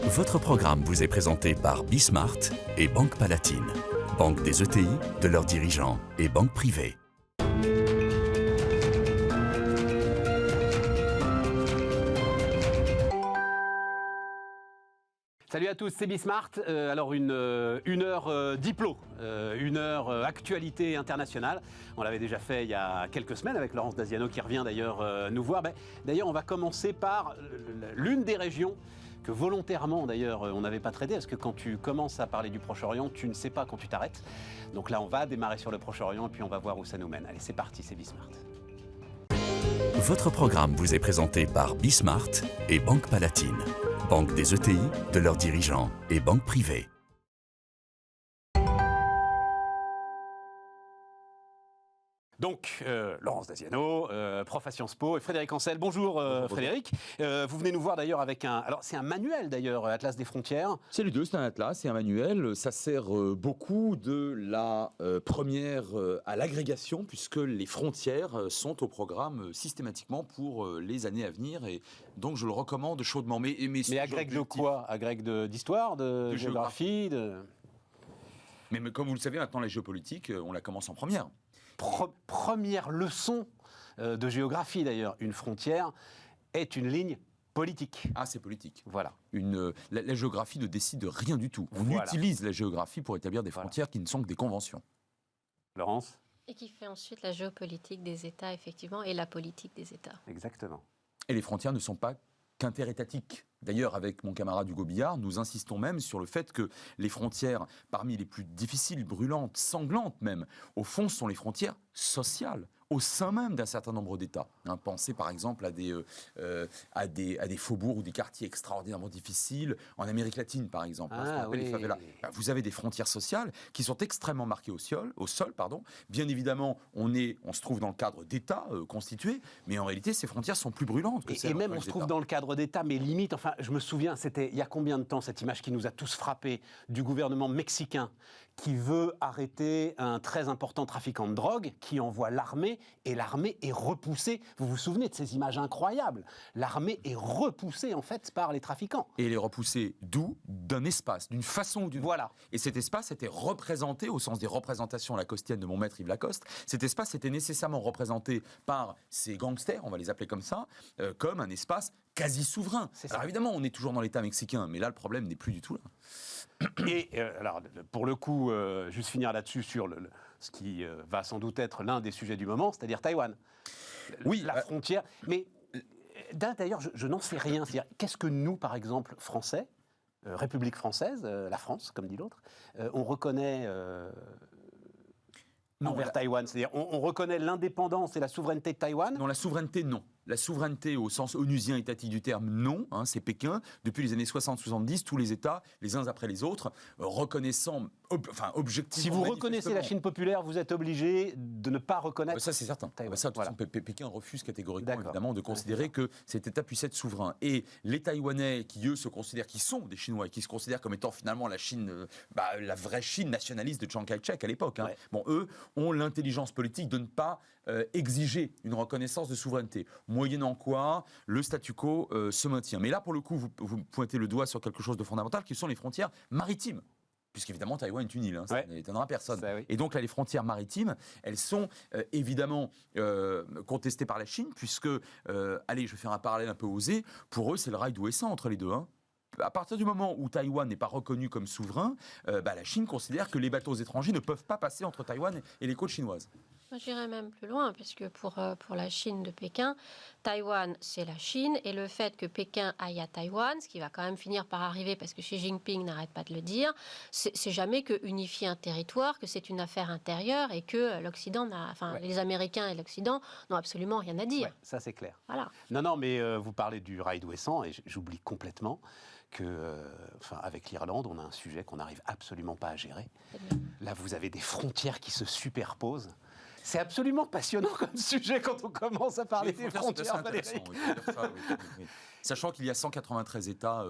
Votre programme vous est présenté par Bismart et Banque Palatine, banque des ETI, de leurs dirigeants et banque privée. Salut à tous, c'est Bismart. Alors une heure diplo, une heure actualité internationale. On l'avait déjà fait il y a quelques semaines avec Laurence Daziano qui revient d'ailleurs nous voir. D'ailleurs, on va commencer par l'une des régions que volontairement d'ailleurs on n'avait pas traité, parce que quand tu commences à parler du Proche-Orient, tu ne sais pas quand tu t'arrêtes. Donc là, on va démarrer sur le Proche-Orient et puis on va voir où ça nous mène. Allez, c'est parti, c'est Bismart. Votre programme vous est présenté par Bismart et Banque Palatine, banque des ETI, de leurs dirigeants et banque privée. Donc, Laurence Daziano, prof à Sciences Po, et Frédéric Ancel. Bonjour, Frédéric. Vous venez nous voir d'ailleurs avec un... Alors, c'est un manuel d'ailleurs, Atlas des frontières. C'est les deux, c'est un atlas, c'est un manuel. Ça sert beaucoup de la première à l'agrégation, puisque les frontières sont au programme systématiquement pour les années à venir. Et donc, je le recommande chaudement. Mais agrègue de quoi? Agrègue d'histoire, de géographie Mais comme vous le savez, maintenant, la géopolitique, on la commence en première. Première leçon de géographie d'ailleurs, une frontière est une ligne politique. Ah, c'est politique. Voilà. La géographie ne décide de rien du tout. On utilise la géographie pour établir des frontières qui ne sont que des conventions. Laurence? Et qui fait ensuite la géopolitique des États, effectivement, et la politique des États. Exactement. Et les frontières ne sont pas qu'interétatiques. D'ailleurs, avec mon camarade Hugo Billard, nous insistons même sur le fait que les frontières, parmi les plus difficiles, brûlantes, sanglantes même, au fond, sont les frontières sociales, au sein même d'un certain nombre d'États. Pensez par exemple à des faubourgs ou des quartiers extraordinairement difficiles, en Amérique latine par exemple, ce qu'on appelle les favelas. Vous avez des frontières sociales qui sont extrêmement marquées au sol. Bien évidemment, on se trouve dans le cadre d'États constitués, mais en réalité, ces frontières sont plus brûlantes que celles. Et même on se trouve dans le cadre d'États, mais limite, enfin, je me souviens, c'était il y a combien de temps cette image qui nous a tous frappés du gouvernement mexicain qui veut arrêter un très important trafiquant de drogue, qui envoie l'armée, et l'armée est repoussée. Vous vous souvenez de ces images incroyables? L'armée est repoussée, en fait, par les trafiquants. Et elle est repoussée d'où? D'un espace, d'une façon ou d'une autre. Voilà. Et cet espace était représenté, au sens des représentations lacostiennes de mon maître Yves Lacoste, cet espace était nécessairement représenté par ces gangsters, on va les appeler comme ça, comme un espace quasi souverain. Alors évidemment, on est toujours dans l'État mexicain, mais là, le problème n'est plus du tout là. Et alors, pour le coup, juste finir là-dessus sur ce qui va sans doute être l'un des sujets du moment, c'est-à-dire Taïwan. Oui, la frontière. Mais d'ailleurs, je n'en sais rien. C'est-à-dire, qu'est-ce que nous, par exemple, Français, République française, la France, comme dit l'autre, on reconnaît envers Taïwan? C'est-à-dire, on reconnaît l'indépendance et la souveraineté de Taïwan? Non, la souveraineté, non. La souveraineté au sens onusien étatique du terme, non, c'est Pékin. Depuis les années 60-70, tous les États, les uns après les autres, reconnaissant, objectivement... Si vous reconnaissez la Chine populaire, vous êtes obligé de ne pas reconnaître... Ça, c'est certain. Ça, voilà. Pékin refuse catégoriquement, évidemment, de considérer que cet État puisse être souverain. Et les Taïwanais, qui eux se considèrent, qui sont des Chinois, et qui se considèrent comme étant finalement la Chine, la vraie Chine nationaliste de Chiang Kai-shek à l'époque, bon, eux ont l'intelligence politique de ne pas exiger une reconnaissance de souveraineté. Moyennant quoi, le statu quo se maintient. Mais là, pour le coup, vous pointez le doigt sur quelque chose de fondamental, qui sont les frontières maritimes. Puisqu'évidemment, Taïwan est une île, ça n'étonnera personne. Et donc là, les frontières maritimes, elles sont évidemment contestées par la Chine, puisque, allez, je vais faire un parallèle un peu osé, pour eux, c'est le rail d'Ouessant entre les deux. À partir du moment où Taïwan n'est pas reconnu comme souverain, la Chine considère que les bateaux étrangers ne peuvent pas passer entre Taïwan et les côtes chinoises. Moi, j'irais même plus loin, puisque pour la Chine de Pékin, Taïwan, c'est la Chine, et le fait que Pékin aille à Taïwan, ce qui va quand même finir par arriver, parce que Xi Jinping n'arrête pas de le dire, c'est jamais que unifier un territoire, que c'est une affaire intérieure, et que l'Occident les Américains et l'Occident n'ont absolument rien à dire. Ouais, ça, c'est clair. Voilà. Non, mais vous parlez du rail d'Ouessant, et j'oublie complètement que, avec l'Irlande, on a un sujet qu'on n'arrive absolument pas à gérer. Là, vous avez des frontières qui se superposent. C'est absolument passionnant comme sujet quand on commence à parler des frontières, Frédéric. Sachant qu'il y a 193 États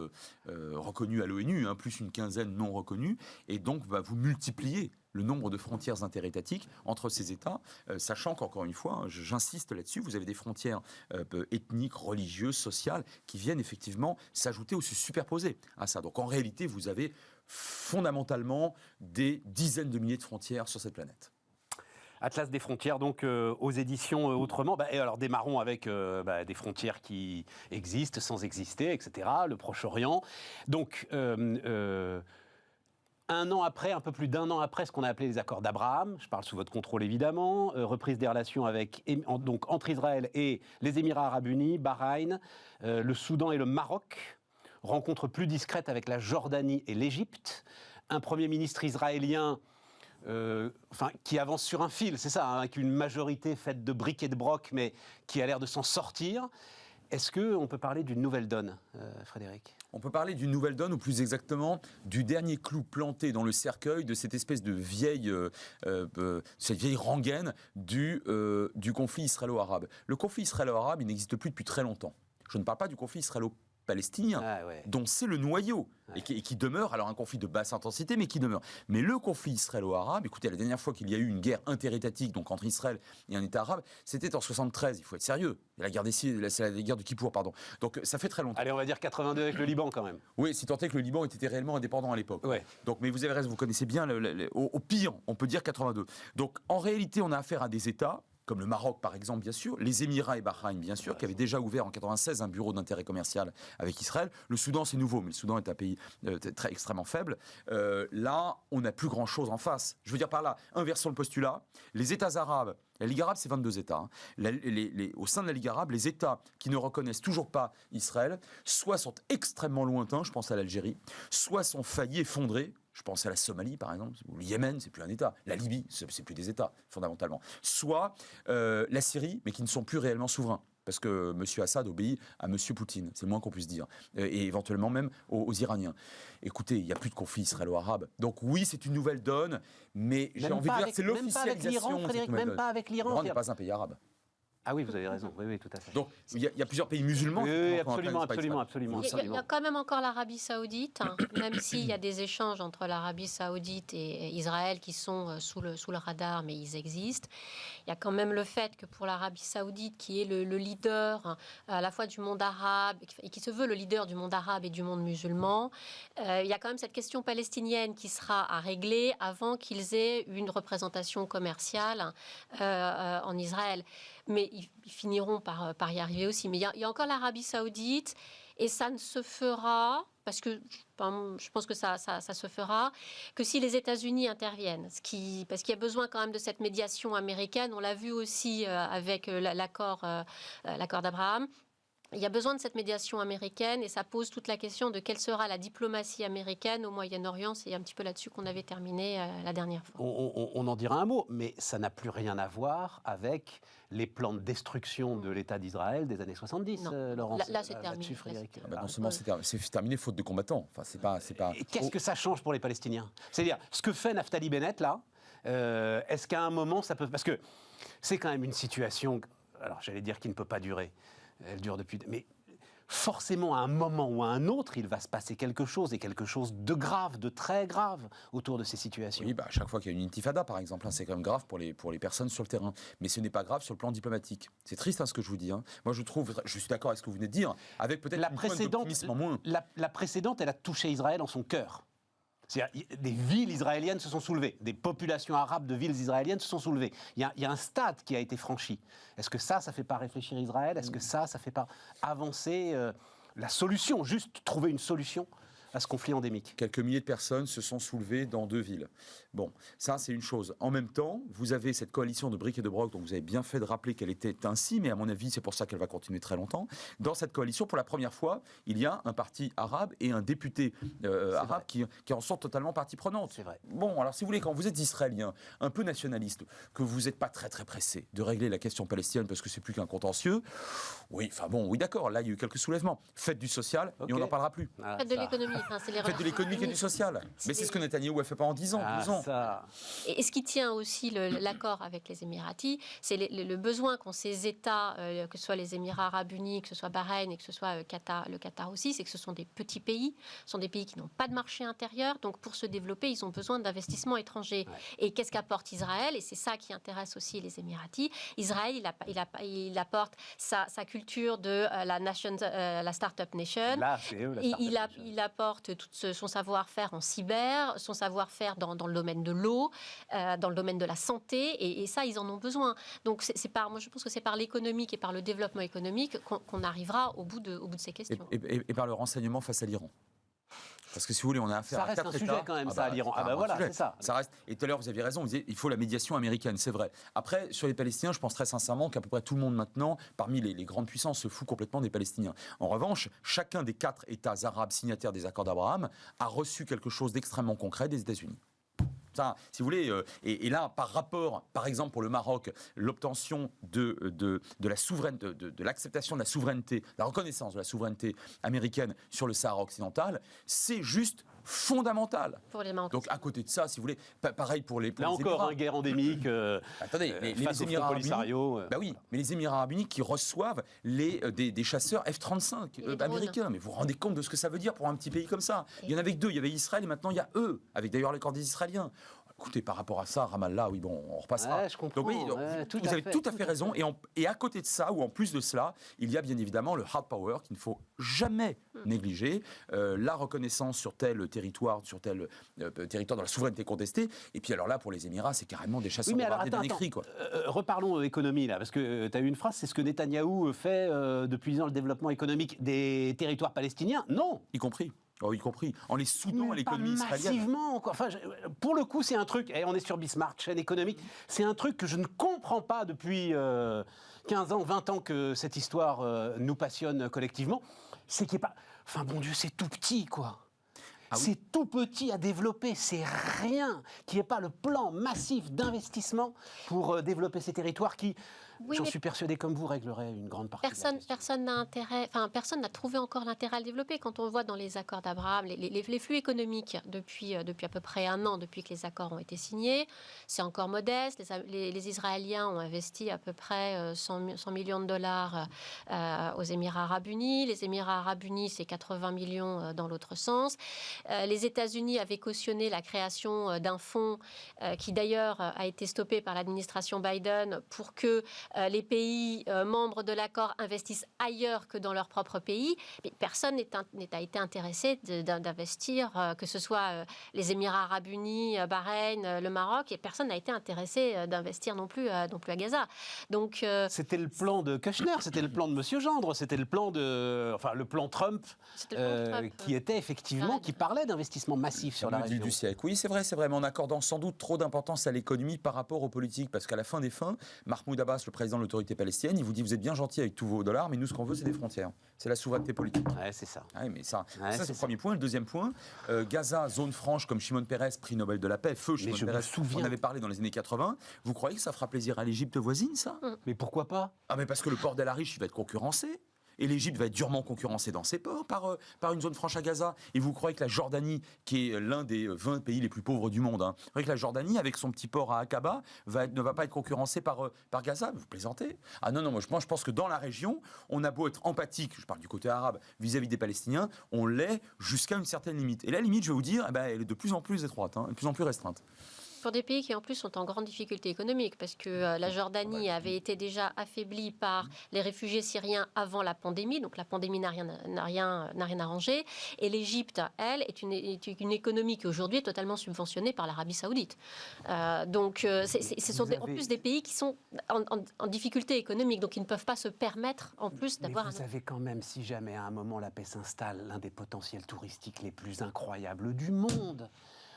reconnus à l'ONU, plus une quinzaine non reconnus, et donc vous multipliez le nombre de frontières interétatiques entre ces États, sachant qu'encore une fois, j'insiste là-dessus, vous avez des frontières ethniques, religieuses, sociales, qui viennent effectivement s'ajouter ou se superposer à ça. Donc en réalité, vous avez fondamentalement des dizaines de milliers de frontières sur cette planète. Atlas des frontières, donc aux éditions Autrement. Et alors démarrons avec des frontières qui existent, sans exister, etc. Le Proche-Orient. Donc un an après, un peu plus d'un an après ce qu'on a appelé les accords d'Abraham, je parle sous votre contrôle évidemment, reprise des relations donc entre Israël et les Émirats Arabes Unis, Bahreïn, le Soudan et le Maroc, rencontre plus discrète avec la Jordanie et l'Égypte, un Premier ministre israélien qui avance sur un fil, c'est ça, hein, avec une majorité faite de briques et de broc, mais qui a l'air de s'en sortir. Est-ce qu'on peut parler d'une nouvelle donne, Frédéric ? On peut parler d'une nouvelle donne, ou plus exactement du dernier clou planté dans le cercueil de cette espèce de cette vieille rengaine du conflit israélo-arabe. Le conflit israélo-arabe, il n'existe plus depuis très longtemps. Je ne parle pas du conflit israélo-palestinien, dont c'est le noyau, et qui demeure, alors un conflit de basse intensité, mais qui demeure. Mais le conflit israélo-arabe, écoutez, la dernière fois qu'il y a eu une guerre interétatique, donc entre Israël et un État arabe, c'était en 73, il faut être sérieux. C'est la guerre de Kippour, pardon. Donc ça fait très longtemps. Allez, on va dire 82 avec le Liban quand même. Oui, si tant est que le Liban était réellement indépendant à l'époque. Ouais. Donc, mais vous avez raison, vous connaissez bien, au pire, on peut dire 82. Donc en réalité, on a affaire à des États, comme le Maroc par exemple, bien sûr, les Émirats et Bahreïn, bien sûr, qui avaient déjà ouvert en 96 un bureau d'intérêt commercial avec Israël. Le Soudan, c'est nouveau, mais le Soudan est un pays extrêmement faible. Là, on n'a plus grand-chose en face. Je veux dire par là, inversons le postulat, les États arabes, la Ligue arabe, c'est 22 États. Hein. Au sein de la Ligue arabe, les États qui ne reconnaissent toujours pas Israël, soit sont extrêmement lointains, je pense à l'Algérie, soit sont faillis, effondrés. Je pense à la Somalie, par exemple, ou le Yémen, c'est plus un État. La Libye, c'est plus des États, fondamentalement. Soit la Syrie, mais qui ne sont plus réellement souverains. Parce que M. Assad obéit à M. Poutine, c'est le moins qu'on puisse dire. Et éventuellement même aux Iraniens. Écoutez, il n'y a plus de conflit israélo-arabe. Donc oui, c'est une nouvelle donne, mais j'ai envie de dire que c'est l'officialisation. Même pas avec l'Iran. L'Iran n'est pas un pays arabe. Ah oui, vous avez raison. Oui, tout à fait. Donc, il y a plusieurs pays musulmans. Oui, absolument. Il y a quand même encore l'Arabie Saoudite, hein, même s'il y a des échanges entre l'Arabie Saoudite et Israël qui sont sous le radar, mais ils existent. Il y a quand même le fait que pour l'Arabie Saoudite, qui est le leader à la fois du monde arabe, et qui se veut le leader du monde arabe et du monde musulman, il y a quand même cette question palestinienne qui sera à régler avant qu'ils aient une représentation commerciale en Israël. Mais ils finiront par y arriver aussi. Mais il y a encore l'Arabie Saoudite, et ça ne se fera, parce que je pense que ça se fera, que si les États-Unis interviennent. Parce qu'il y a besoin quand même de cette médiation américaine. On l'a vu aussi avec l'accord d'Abraham. Il y a besoin de cette médiation américaine, et ça pose toute la question de quelle sera la diplomatie américaine au Moyen-Orient. C'est un petit peu là-dessus qu'on avait terminé la dernière fois. On en dira un mot, mais ça n'a plus rien à voir avec les plans de destruction de l'État d'Israël des années 70, Laurence. Là, c'est terminé. Non seulement c'est terminé faute de combattants. Enfin, c'est pas. Et qu'est-ce que ça change pour les Palestiniens ? C'est-à-dire, ce que fait Naftali Bennett, là, est-ce qu'à un moment, ça peut... Parce que c'est quand même une situation, alors j'allais dire qui ne peut pas durer. Elle dure depuis... Mais forcément, à un moment ou à un autre, il va se passer quelque chose, et quelque chose de grave, de très grave, autour de ces situations. Oui, à chaque fois qu'il y a une intifada, par exemple, c'est quand même grave pour les personnes sur le terrain. Mais ce n'est pas grave sur le plan diplomatique. C'est triste ce que je vous dis. Hein. Moi, je suis d'accord avec ce que vous venez de dire, avec peut-être une pointe d'optimisme en moins. La précédente, elle a touché Israël en son cœur. C'est-à-dire, des villes israéliennes se sont soulevées, des populations arabes de villes israéliennes se sont soulevées. Il y a un stade qui a été franchi. Est-ce que ça fait pas réfléchir Israël ? Est-ce que ça fait pas avancer la solution, juste trouver une solution à ce conflit endémique ? Quelques milliers de personnes se sont soulevées dans 2 villes. Bon, ça c'est une chose. En même temps, vous avez cette coalition de briques et de broc, dont vous avez bien fait de rappeler qu'elle était ainsi, mais à mon avis c'est pour ça qu'elle va continuer très longtemps. Dans cette coalition, pour la première fois, il y a un parti arabe et un député arabe qui en sont totalement partie prenante. C'est vrai. Bon, alors si vous voulez, quand vous êtes israélien, un peu nationaliste, que vous n'êtes pas très très pressé de régler la question palestinienne parce que c'est plus qu'un contentieux, oui d'accord, là il y a eu quelques soulèvements. Faites du social et on n'en parlera plus. Faites de l'économie. Faites de l'économique et du social. Mais c'est ce que Netanyahou a fait pendant 10 ans, 12 ans. Et ce qui tient aussi l'accord avec les Émiratis, c'est le besoin qu'ont ces États, que ce soit les Émirats arabes unis, que ce soit Bahreïn et que ce soit le Qatar aussi, c'est que ce sont des petits pays, ce sont des pays qui n'ont pas de marché intérieur, donc pour se développer, ils ont besoin d'investissements étrangers. Ouais. Et qu'est-ce qu'apporte Israël? Et c'est ça qui intéresse aussi les Émiratis. Israël, il apporte sa culture de la Startup Nation. Là, c'est eux, il apporte tout son savoir-faire en cyber, son savoir-faire dans le domaine de l'eau, dans le domaine de la santé, et ça, ils en ont besoin. Donc, moi, je pense que c'est par l'économique et par le développement économique qu'on arrivera au bout de ces questions. Et par le renseignement face à l'Iran. Parce que si vous voulez, on a affaire à 4 États. Ça reste un sujet quand même, ça, à l'Iran. Voilà, c'est ça. Ça reste. Et tout à l'heure, vous aviez raison, vous disiez il faut la médiation américaine, c'est vrai. Après, sur les Palestiniens, je pense très sincèrement qu'à peu près tout le monde maintenant, parmi les grandes puissances, se fout complètement des Palestiniens. En revanche, chacun des 4 États arabes signataires des accords d'Abraham a reçu quelque chose d'extrêmement concret des États-Unis. Ça, si vous voulez, et là, par rapport, par exemple, pour le Maroc, l'obtention de la souveraineté, de l'acceptation de la souveraineté, la reconnaissance de la souveraineté américaine sur le Sahara occidental, c'est juste fondamental. Pour les Marocains. Donc, à côté de ça, si vous voulez, pareil pour les là encore, Émirats. Une guerre endémique. Attendez, les Émirats arabes unis, bah oui, mais les Émirats arabes unis qui reçoivent des chasseurs F-35 américains. Mais vous vous rendez compte de ce que ça veut dire pour un petit pays comme ça? Il y en avait que 2, il y avait Israël et maintenant il y a eux, avec d'ailleurs l'accord des Israéliens. Écoutez, par rapport à ça, Ramallah, oui, bon, on repassera. Ouais, je comprends. Donc, oui, vous avez tout à fait raison. Et à côté de ça, ou en plus de cela, il y a bien évidemment le hard power qu'il ne faut jamais négliger. La reconnaissance sur tel territoire de la souveraineté contestée. Et puis alors là, pour les Émirats, c'est carrément des chasseurs bombardés d'un écrit. Reparlons économie, là, parce que tu as eu une phrase, c'est ce que Netanyahou fait depuis 10 ans, le développement économique des territoires palestiniens. Non. Y compris en les soutenant à l'économie israélienne. Massivement, quoi. Enfin, pour le coup, c'est un truc, et on est sur Bismart, chaîne économique, c'est un truc que je ne comprends pas depuis 15 ans, 20 ans que cette histoire nous passionne collectivement. C'est qu'il n'y a pas... Enfin, bon Dieu, c'est tout petit, quoi. Ah oui. C'est tout petit à développer, c'est rien. Qu'il n'y ait pas le plan massif d'investissement pour développer ces territoires qui... Oui, j'en suis persuadé, comme vous, réglerait une grande partie. Personne n'a trouvé encore l'intérêt à le développer. Quand on voit dans les accords d'Abraham, les flux économiques depuis à peu près 1 an, depuis que les accords ont été signés, c'est encore modeste. Les Israéliens ont investi à peu près 100 millions de dollars aux Émirats arabes unis. Les Émirats arabes unis, c'est 80 millions dans l'autre sens. Les États-Unis avaient cautionné la création d'un fonds qui d'ailleurs a été stoppé par l'administration Biden pour que les pays membres de l'accord investissent ailleurs que dans leur propre pays. Mais personne n'a été intéressé d'investir, que ce soit les Émirats arabes unis, Bahreïn, le Maroc, et personne n'a été intéressé d'investir non plus à Gaza. Donc, c'était le plan de Kushner, c'était le plan de M. Gendre, c'était le plan le plan Trump, qui était effectivement, qui parlait d'investissement massif sur la région. Du siècle. Oui, c'est vrai, mais en accordant sans doute trop d'importance à l'économie par rapport aux politiques, parce qu'à la fin des fins, Mahmoud Abbas, le président de l'autorité palestinienne, il vous dit vous êtes bien gentil avec tous vos dollars, mais nous ce qu'on veut c'est des frontières, c'est la souveraineté politique. Ouais, c'est ça. Ouais, mais ça c'est le premier point. Le deuxième point, Gaza, zone franche comme Shimon Peres, prix Nobel de la paix, feu Shimon Peres, on avait parlé dans les années 80. Vous croyez que ça fera plaisir à l'Égypte voisine, ça? Mais pourquoi pas? Ah mais parce que le port d'El Arish il va être concurrencé. Et l'Égypte va être durement concurrencée dans ses ports par une zone franche à Gaza. Et vous croyez que la Jordanie, qui est l'un des 20 pays les plus pauvres du monde, vous croyez que la Jordanie, avec son petit port à Aqaba, ne va pas être concurrencée par Gaza? Vous plaisantez? Ah non, moi je pense que dans la région, on a beau être empathique, je parle du côté arabe, vis-à-vis des Palestiniens, on l'est jusqu'à une certaine limite. Et la limite, je vais vous dire, elle est de plus en plus étroite, de plus en plus restreinte. Pour des pays qui en plus sont en grande difficulté économique, parce que la Jordanie avait été déjà affaiblie par les réfugiés syriens avant la pandémie, donc la pandémie n'a rien arrangé, et l'Égypte, elle, est une économie qui aujourd'hui est totalement subventionnée par l'Arabie Saoudite. Donc ce sont en plus des pays qui sont en difficulté économique, donc ils ne peuvent pas se permettre en plus d'avoir... Vous avez quand même, si jamais à un moment la paix s'installe, l'un des potentiels touristiques les plus incroyables du monde.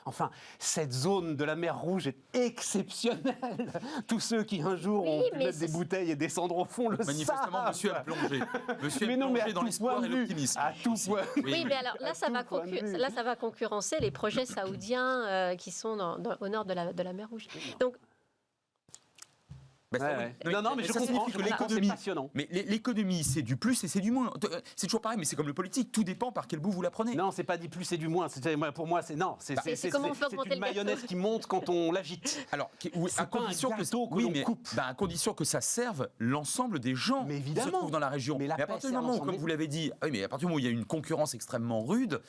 Enfin, cette zone de la mer Rouge est exceptionnelle. Tous ceux qui un jour ont pu mettre des bouteilles et descendre au fond le savent. Manifestement, monsieur a plongé. Monsieur a plongé dans l'espoir et l'optimisme. À tout point. Oui, mais alors là, ça va concurrencer les projets saoudiens qui sont au nord de la mer Rouge. Donc, Non, mais je comprends que l'économie, c'est passionnant. Mais l'économie, c'est du plus et c'est du moins. C'est toujours pareil, mais c'est comme le politique, tout dépend par quel bout vous la prenez. Non, c'est pas du plus et du moins. Pour moi, c'est une mayonnaise qui monte quand on l'agite. Alors, à condition à condition que ça serve l'ensemble des gens qui se trouvent dans la région. Mais à partir du moment où, comme vous l'avez dit, mais à partir du moment où il y a une concurrence extrêmement rude,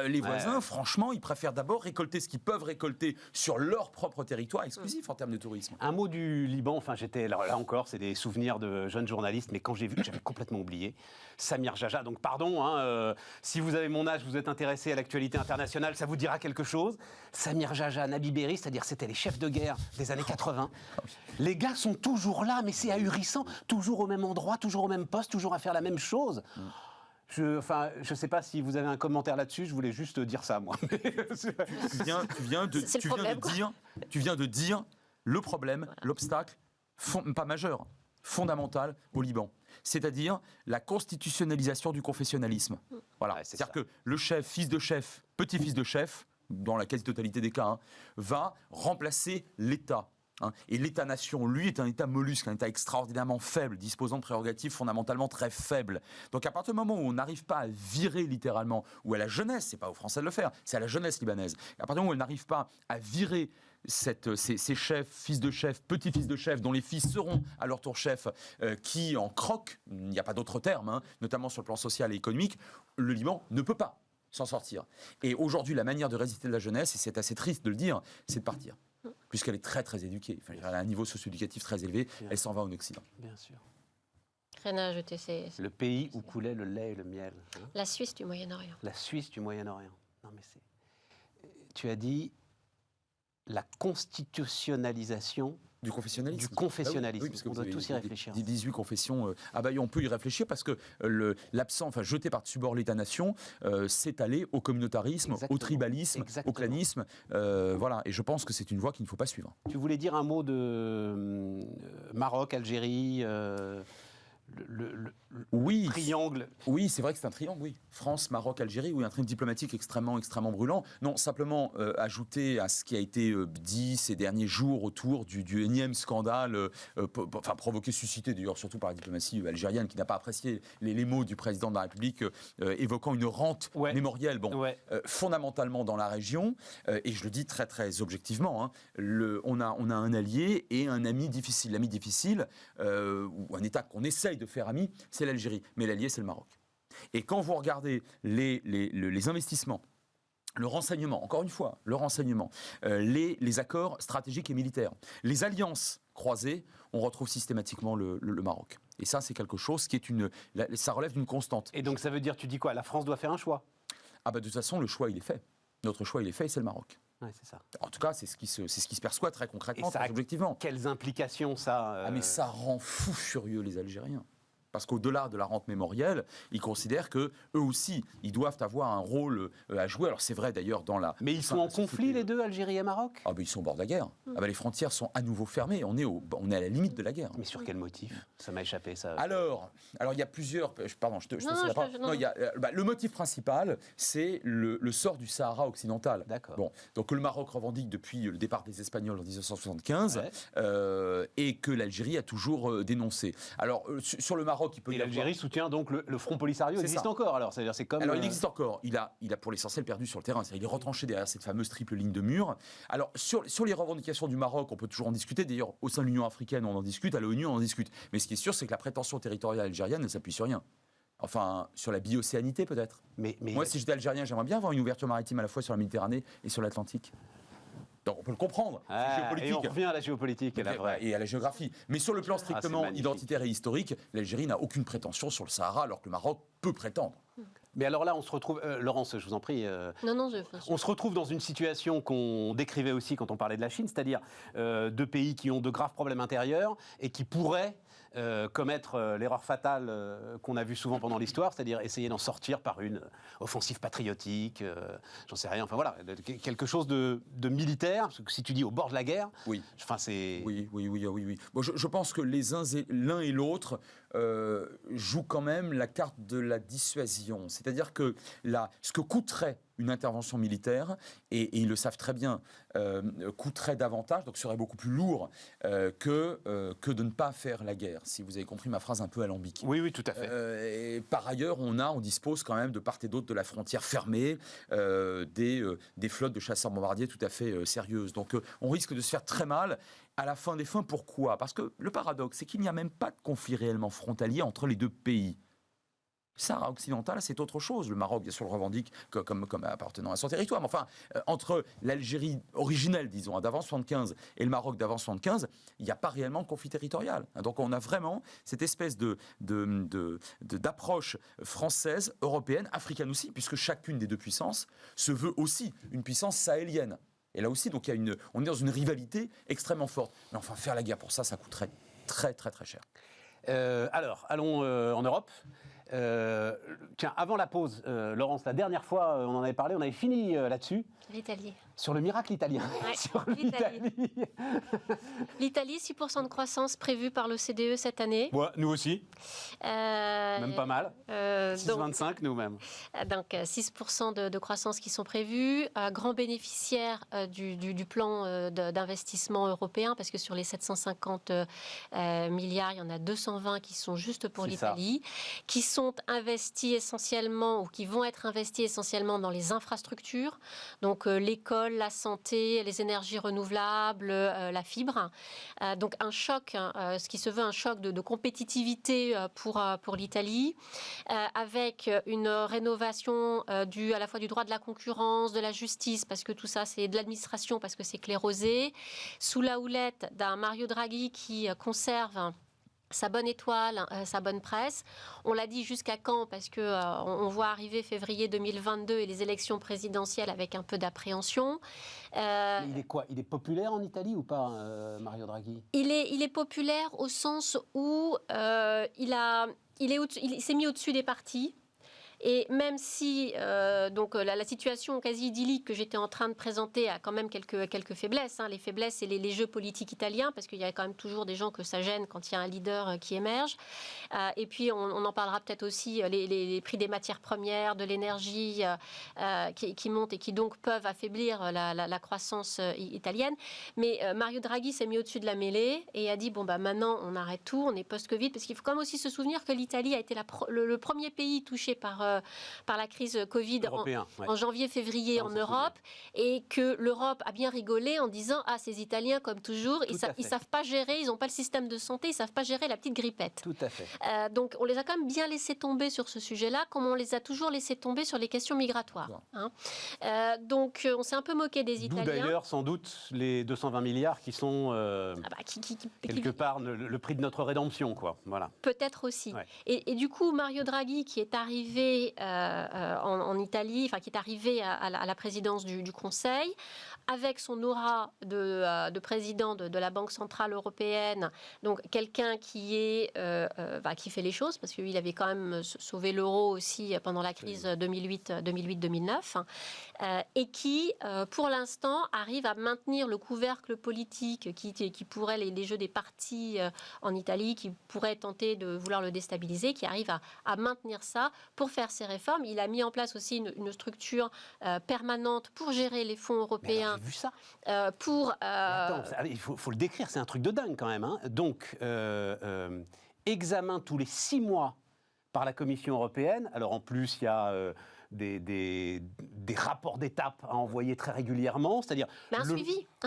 les voisins, franchement, ils préfèrent d'abord récolter ce qu'ils peuvent récolter sur leur propre territoire exclusif en termes de tourisme. Un mot du Liban. Enfin, là encore, c'est des souvenirs de jeunes journalistes, mais quand j'ai vu, j'avais complètement oublié. Samir Jaja, donc pardon, si vous avez mon âge, vous êtes intéressé à l'actualité internationale, ça vous dira quelque chose. Samir Jaja, Nabi Berri, c'est-à-dire c'était les chefs de guerre des années 80. Les gars sont toujours là, mais c'est ahurissant, toujours au même endroit, toujours au même poste, toujours à faire la même chose. Je sais pas si vous avez un commentaire là-dessus, je voulais juste dire ça, moi. Tu viens de dire le problème, l'obstacle, pas majeur, fondamental au Liban. C'est-à-dire la constitutionnalisation du confessionnalisme. Voilà. C'est-à-dire que le chef, fils de chef, petit-fils de chef, dans la quasi-totalité des cas, va remplacer l'État. Et l'État-nation, lui, est un État mollusque, un État extraordinairement faible, disposant de prérogatives fondamentalement très faibles. Donc à partir du moment où on n'arrive pas à virer littéralement, ou à la jeunesse, c'est pas aux Français de le faire, c'est à la jeunesse libanaise, à partir du moment où on n'arrive pas à virer ces chefs, fils de chefs, petits-fils de chefs, dont les fils seront à leur tour chefs, qui en croquent, il n'y a pas d'autre terme, notamment sur le plan social et économique, le Liban ne peut pas s'en sortir. Et aujourd'hui, la manière de résister de la jeunesse, et c'est assez triste de le dire, c'est de partir. Puisqu'elle est très très éduquée, elle a un niveau socio-éducatif très élevé, elle s'en va en Occident. Bien sûr. Rien à ajouter, le pays où coulait le lait et le miel. La Suisse du Moyen-Orient. La Suisse du Moyen-Orient. Non mais tu as dit la constitutionnalisation du confessionnalisme. Du confessionnalisme. Oui, parce que on doit tous y réfléchir. 18 confessions. On peut y réfléchir parce que jeté par-dessus bord l'État-nation, c'est allé au communautarisme, au tribalisme, au clanisme. Voilà. Et je pense que c'est une voie qu'il ne faut pas suivre. Tu voulais dire un mot de Maroc, Algérie oui, triangle. Oui, c'est vrai que c'est un triangle, oui. France, Maroc, Algérie, oui, un triangle diplomatique extrêmement brûlant. Non, simplement ajouter à ce qui a été dit ces derniers jours autour du énième scandale, suscité d'ailleurs surtout par la diplomatie algérienne qui n'a pas apprécié les mots du président de la République évoquant une rente mémorielle, fondamentalement dans la région. Et je le dis très très objectivement, on a un allié et un ami difficile. L'ami difficile, ou un État qu'on essaye de faire ami, c'est l'Algérie. Mais l'allié, c'est le Maroc. Et quand vous regardez les investissements, le renseignement, encore une fois, les accords stratégiques et militaires, les alliances croisées, on retrouve systématiquement le Maroc. Et ça, c'est quelque chose qui ça relève d'une constante. Et donc ça veut dire, tu dis quoi? La France doit faire un choix? De toute façon, le choix, il est fait. Notre choix, il est fait, et c'est le Maroc. Ouais, c'est ça. En tout cas, c'est ce qui se perçoit très concrètement, très objectivement. Quelles implications ça mais ça rend fou furieux les Algériens. Parce qu'au-delà de la rente mémorielle, ils considèrent qu'eux aussi, ils doivent avoir un rôle à jouer. Alors c'est vrai d'ailleurs dans la... Mais ils sont en conflit les deux, Algérie et Maroc? Ils sont au bord de la guerre. Les frontières sont à nouveau fermées. On est à la limite de la guerre. Mais sur quel motif? Ça m'a échappé, ça. Alors il y a plusieurs... Pardon, je te la parole. Non, il y a, le motif principal, c'est le sort du Sahara occidental. D'accord. Bon, donc le Maroc revendique depuis le départ des Espagnols en 1975 et que l'Algérie a toujours dénoncé. Alors sur le Maroc, il peut y avoir... l'Algérie soutient donc le Front Polisario existe encore. Alors c'est comme. Alors il existe encore. Il a pour l'essentiel perdu sur le terrain. Il est retranché derrière cette fameuse triple ligne de mur. Alors sur les revendications du Maroc, on peut toujours en discuter. D'ailleurs, au sein de l'Union africaine, on en discute. À l'ONU, on en discute. Mais ce qui est sûr, c'est que la prétention territoriale algérienne ne s'appuie sur rien. Enfin, sur la bi-océanité peut-être. Mais moi, si j'étais algérien, j'aimerais bien avoir une ouverture maritime à la fois sur la Méditerranée et sur l'Atlantique. Donc on peut le comprendre. Et on revient à la géopolitique et à la géographie. Mais sur le plan strictement identitaire et historique, l'Algérie n'a aucune prétention sur le Sahara, alors que le Maroc peut prétendre. Mais alors là, on se retrouve... Laurence, je vous en prie. On se retrouve dans une situation qu'on décrivait aussi quand on parlait de la Chine, c'est-à-dire deux pays qui ont de graves problèmes intérieurs et qui pourraient commettre l'erreur fatale qu'on a vue souvent pendant l'histoire, c'est-à-dire essayer d'en sortir par une offensive patriotique, j'en sais rien, enfin voilà, quelque chose de militaire, parce que si tu dis au bord de la guerre, oui. Enfin, c'est... Oui. Bon, je pense que l'un et l'autre joue quand même la carte de la dissuasion. C'est-à-dire que ce que coûterait une intervention militaire, et ils le savent très bien, coûterait davantage, donc serait beaucoup plus lourd que de ne pas faire la guerre, si vous avez compris ma phrase un peu alambiquée. Oui, oui, tout à fait. Et par ailleurs, on dispose quand même de part et d'autre de la frontière fermée des flottes de chasseurs bombardiers tout à fait sérieuses. Donc on risque de se faire très mal. À la fin des fins, pourquoi ? Parce que le paradoxe, c'est qu'il n'y a même pas de conflit réellement frontalier entre les deux pays. Le Sahara occidental, c'est autre chose. Le Maroc, bien sûr, le revendique comme appartenant à son territoire. Mais enfin, entre l'Algérie originelle, disons, d'avant 75, et le Maroc d'avant 75, il n'y a pas réellement de conflit territorial. Donc on a vraiment cette espèce d'approche française, européenne, africaine aussi, puisque chacune des deux puissances se veut aussi une puissance sahélienne. Et là aussi, donc, on est dans une rivalité extrêmement forte. Mais enfin, faire la guerre pour ça, ça coûterait très, très, très cher. Alors, allons en Europe. Tiens, avant la pause, Laurence, la dernière fois, on en avait parlé, on avait fini là-dessus. L'Italie. Sur le miracle italien. Ouais, sur l'Italie. L'Italie, 6% de croissance prévue par l'OCDE cette année. Ouais, nous aussi. Même pas mal. 6,25 nous-mêmes. Donc 6% de croissance qui sont prévus. Grand bénéficiaire du plan d'investissement européen, parce que sur les 750 milliards, il y en a 220 qui sont juste pour l'Italie, qui sont investis essentiellement, ou qui vont être investis essentiellement dans les infrastructures, donc l'école, la santé, les énergies renouvelables, la fibre. Donc un choc, ce qui se veut un choc de compétitivité pour l'Italie, avec une rénovation à la fois du droit de la concurrence, de la justice, parce que tout ça c'est de l'administration, parce que c'est clérosé, sous la houlette d'un Mario Draghi qui conserve sa bonne étoile, sa bonne presse. On l'a dit jusqu'à quand, parce que on voit arriver février 2022 et les élections présidentielles avec un peu d'appréhension. Il est quoi ? Il est populaire en Italie ou pas, Mario Draghi ? Il est populaire au sens où il s'est mis au-dessus des partis. Et même si la situation quasi idyllique que j'étais en train de présenter a quand même quelques faiblesses. Les faiblesses, c'est les jeux politiques italiens, parce qu'il y a quand même toujours des gens que ça gêne quand il y a un leader qui émerge. Et puis, on en parlera peut-être aussi, les prix des matières premières, de l'énergie qui montent et qui donc peuvent affaiblir la croissance italienne. Mais Mario Draghi s'est mis au-dessus de la mêlée et a dit, maintenant, on arrête tout, on est post-Covid, parce qu'il faut quand même aussi se souvenir que l'Italie a été le premier pays touché par la crise Covid en janvier-février en Europe, et que l'Europe a bien rigolé en disant ces Italiens, comme toujours, ils savent pas gérer, ils n'ont pas le système de santé, ils savent pas gérer la petite grippette. Tout à fait. Donc on les a quand même bien laissés tomber sur ce sujet-là, comme on les a toujours laissés tomber sur les questions migratoires. Donc on s'est un peu moqué des Italiens. D'où d'ailleurs sans doute les 220 milliards qui sont quelque part le prix de notre rédemption, quoi. Voilà. Peut-être aussi. Ouais. Et du coup, Mario Draghi, qui est arrivé en Italie, qui est arrivé à la présidence du Conseil, avec son aura de président de la Banque Centrale Européenne, donc quelqu'un qui fait les choses, parce qu'il avait quand même sauvé l'euro aussi pendant la crise 2008-2009, et qui, pour l'instant, arrive à maintenir le couvercle politique qui pourrait, les jeux des partis en Italie, qui pourraient tenter de vouloir le déstabiliser, qui arrive à maintenir ça pour faire ses réformes. Il a mis en place aussi une structure permanente pour gérer les fonds européens. J'ai vu ça. Attends, il faut le décrire, c'est un truc de dingue quand même. Donc, examen tous les 6 mois par la Commission européenne. Alors en plus, il y a des rapports d'étape à envoyer très régulièrement, c'est-à-dire un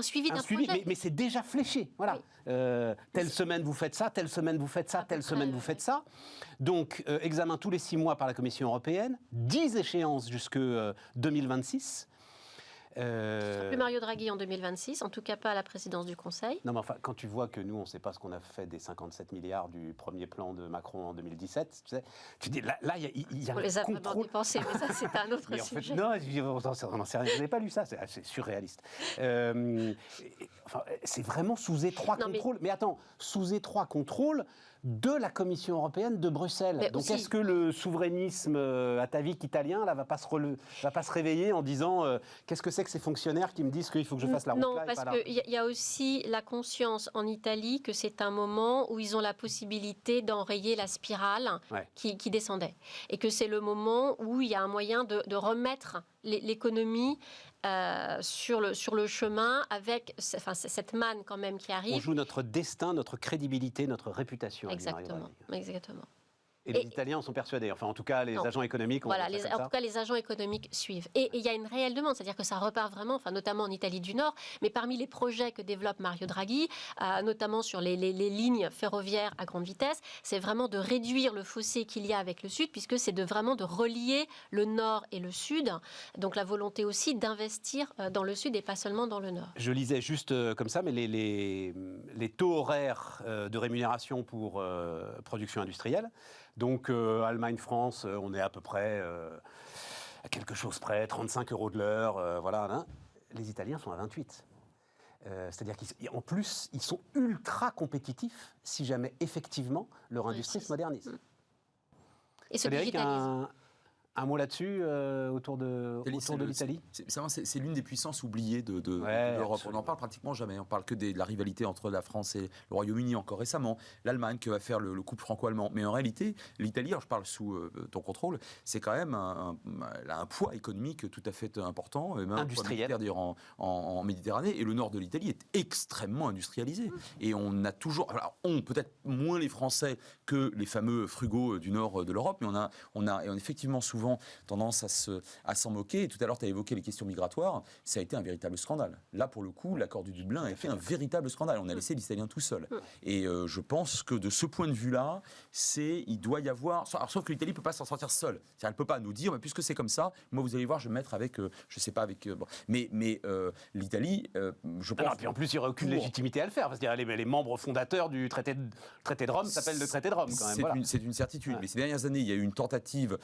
suivi d'un projet. Mais c'est déjà fléché. Voilà. Oui. Telle semaine vous faites ça, telle semaine vous faites ça, telle semaine vous faites ça. Donc examen tous les 6 mois par la Commission européenne, 10 échéances jusque 2026. Ce sera plus Mario Draghi en 2026, en tout cas pas à la présidence du Conseil. Non, mais enfin, quand tu vois que nous, on ne sait pas ce qu'on a fait des 57 milliards du premier plan de Macron en 2017, tu dis, là, il y a on les a vraiment dépensés, mais ça, c'est un autre sujet. Non, on n'en sait rien, je n'avais pas lu ça, c'est surréaliste. C'est vraiment sous étroit contrôle. Mais attends, sous étroit contrôle de la Commission européenne de Bruxelles. Mais Donc aussi... est-ce que le souverainisme atavique italien là, va pas se réveiller en disant qu'est-ce que c'est que ces fonctionnaires qui me disent qu'il faut que je fasse la route non, là et parce pas là. qu'il y a aussi la conscience en Italie que c'est un moment où ils ont la possibilité d'enrayer la spirale qui descendait. Et que c'est le moment où il y a un moyen de remettre l'économie sur le chemin avec cette manne quand même qui arrive. On joue notre destin, notre crédibilité, notre réputation. Exactement. Et les Italiens en sont persuadés, enfin en tout cas les agents économiques. Voilà, en tout cas les agents économiques suivent. Et il y a une réelle demande, c'est-à-dire que ça repart vraiment, enfin, notamment en Italie du Nord, mais parmi les projets que développe Mario Draghi, notamment sur les lignes ferroviaires à grande vitesse, c'est vraiment de réduire le fossé qu'il y a avec le Sud, puisque c'est vraiment de relier le Nord et le Sud. Donc la volonté aussi d'investir dans le Sud et pas seulement dans le Nord. Je lisais juste comme ça, mais les taux horaires de rémunération pour production industrielle. Donc, Allemagne, France, on est à peu près à quelque chose près, 35 € de l'heure, voilà. Hein. Les Italiens sont à 28. C'est-à-dire qu'en plus, ils sont ultra compétitifs si jamais, effectivement, leur industrie se modernise. Et se digitalise. Un mot là-dessus, autour de l'Italie. C'est l'une des puissances oubliées de l'Europe. On n'en parle pratiquement jamais. On parle que de la rivalité entre la France et le Royaume-Uni encore récemment. L'Allemagne que va faire le couple franco-allemand. Mais en réalité, l'Italie, alors je parle sous ton contrôle, c'est quand même un poids économique tout à fait important. Même industriel. En Méditerranée. Et le nord de l'Italie est extrêmement industrialisé. Et on a toujours... Alors, peut-être moins les Français que les fameux frugaux du nord de l'Europe, mais on a effectivement souvent tendance à s'en moquer. Et tout à l'heure, tu as évoqué les questions migratoires. Ça a été un véritable scandale. Là, pour le coup, l'accord du Dublin a été un véritable scandale. On a laissé les Italiens tout seuls. Et je pense que de ce point de vue-là, il doit y avoir... Alors, sauf que l'Italie ne peut pas s'en sortir seule. Elle ne peut pas nous dire, mais puisque c'est comme ça, moi, vous allez voir, je vais me mettre avec... je ne sais pas, avec... Bon. Mais l'Italie, je pense... Alors, puis en plus, il n'y aurait aucune légitimité à le faire. Parce que les membres fondateurs du traité de Rome s'appellent le traité de Rome, quand même. Voilà. C'est une certitude. Ouais. Mais ces dernières années, il y a eu une tentative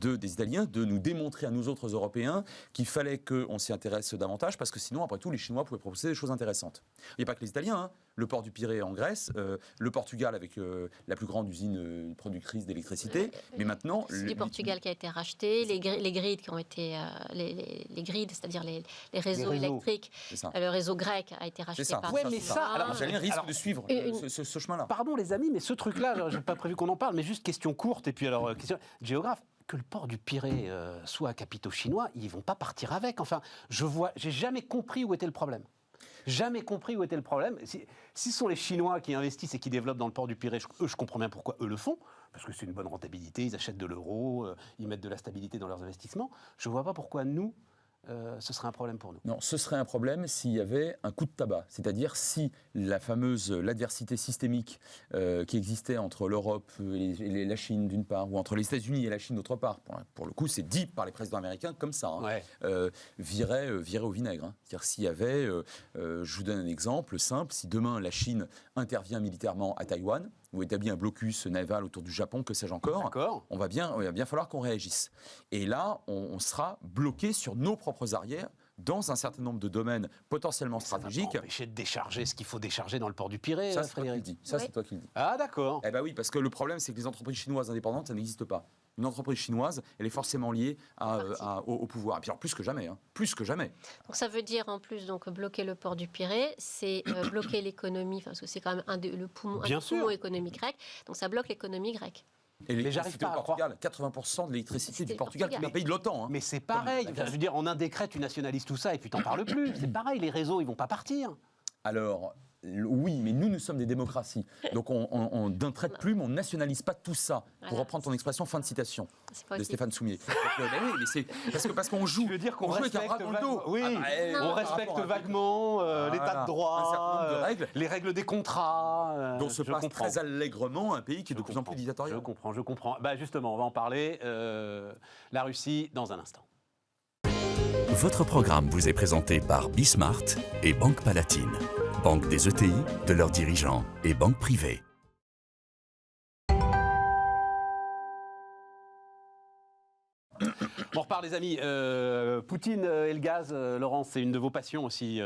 des Italiens de nous démontrer à nous autres Européens qu'il fallait qu'on s'y intéresse davantage, parce que sinon, après tout, les Chinois pouvaient proposer des choses intéressantes. Il n'y a pas que les Italiens, hein. Le port du Pirée en Grèce, le Portugal avec la plus grande usine productrice d'électricité, mais maintenant... C'est du Portugal qui a été racheté, les grids qui ont été... les grids, c'est-à-dire les réseaux électriques, le réseau grec a été racheté par... Oui, mais ça... Alors, les Italiens risquent de suivre ce chemin-là. Pardon les amis, mais ce truc-là, je n'ai pas prévu qu'on en parle, mais juste question courte, et puis alors, question géographe. Que le port du Pirée soit à capitaux chinois, ils ne vont pas partir avec. Enfin, j'ai jamais compris où était le problème. Jamais compris où était le problème. Si ce sont les Chinois qui investissent et qui développent dans le port du Pirée, je comprends bien pourquoi eux le font, parce que c'est une bonne rentabilité, ils achètent de l'euro, ils mettent de la stabilité dans leurs investissements. Je ne vois pas pourquoi nous, ce serait un problème pour nous. Non, ce serait un problème s'il y avait un coup de tabac, c'est-à-dire si l'adversité systémique qui existait entre l'Europe et la Chine d'une part, ou entre les États-Unis et la Chine d'autre part, pour le coup c'est dit par les présidents américains comme ça, virait au vinaigre. Hein. C'est-à-dire s'il y avait, je vous donne un exemple simple, si demain la Chine intervient militairement à Taïwan, ou établit un blocus naval autour du Japon, que sais-je encore, il va bien falloir qu'on réagisse. Et là, on sera bloqué sur nos propres arrières dans un certain nombre de domaines potentiellement stratégiques. Ça va empêcher de décharger ce qu'il faut décharger dans le port du Pirée, ça, Frédéric. C'est toi qui le dis. Ah, d'accord. Eh bien oui, parce que le problème, c'est que les entreprises chinoises indépendantes, ça n'existe pas. Une entreprise chinoise, elle est forcément liée au pouvoir. Et puis alors, plus que jamais. Donc ça veut dire en plus donc bloquer le port du Pirée, c'est bloquer l'économie, parce que c'est quand même le poumon économique grec. Donc ça bloque l'économie grecque. Et j'arrive pas à croire. 80% de l'électricité du Portugal, qui est un pays de l'OTAN. Hein. Mais c'est pareil. Je veux dire, on indécrète, tu nationalises tout ça et puis t'en parles plus. C'est pareil, les réseaux, ils vont pas partir. Alors... Oui, mais nous sommes des démocraties. Donc d'un trait de plume, on ne nationalise pas tout ça. Pour reprendre ton expression, fin de citation de Stéphane Soumier. Parce qu'on joue. Tu veux dire qu'on respecte avec un bras dans le dos. Oui, on respecte vaguement l'état de droit, les règles des contrats. Dont se passe très allègrement un pays qui est de plus en plus dictatorial. Je comprends. Bah justement, on va en parler. La Russie, dans un instant. Votre programme vous est présenté par Bismart et Banque Palatine. Banque des ETI, de leurs dirigeants et banque privée. On repart les amis. Poutine et le gaz, Laurence, c'est une de vos passions aussi.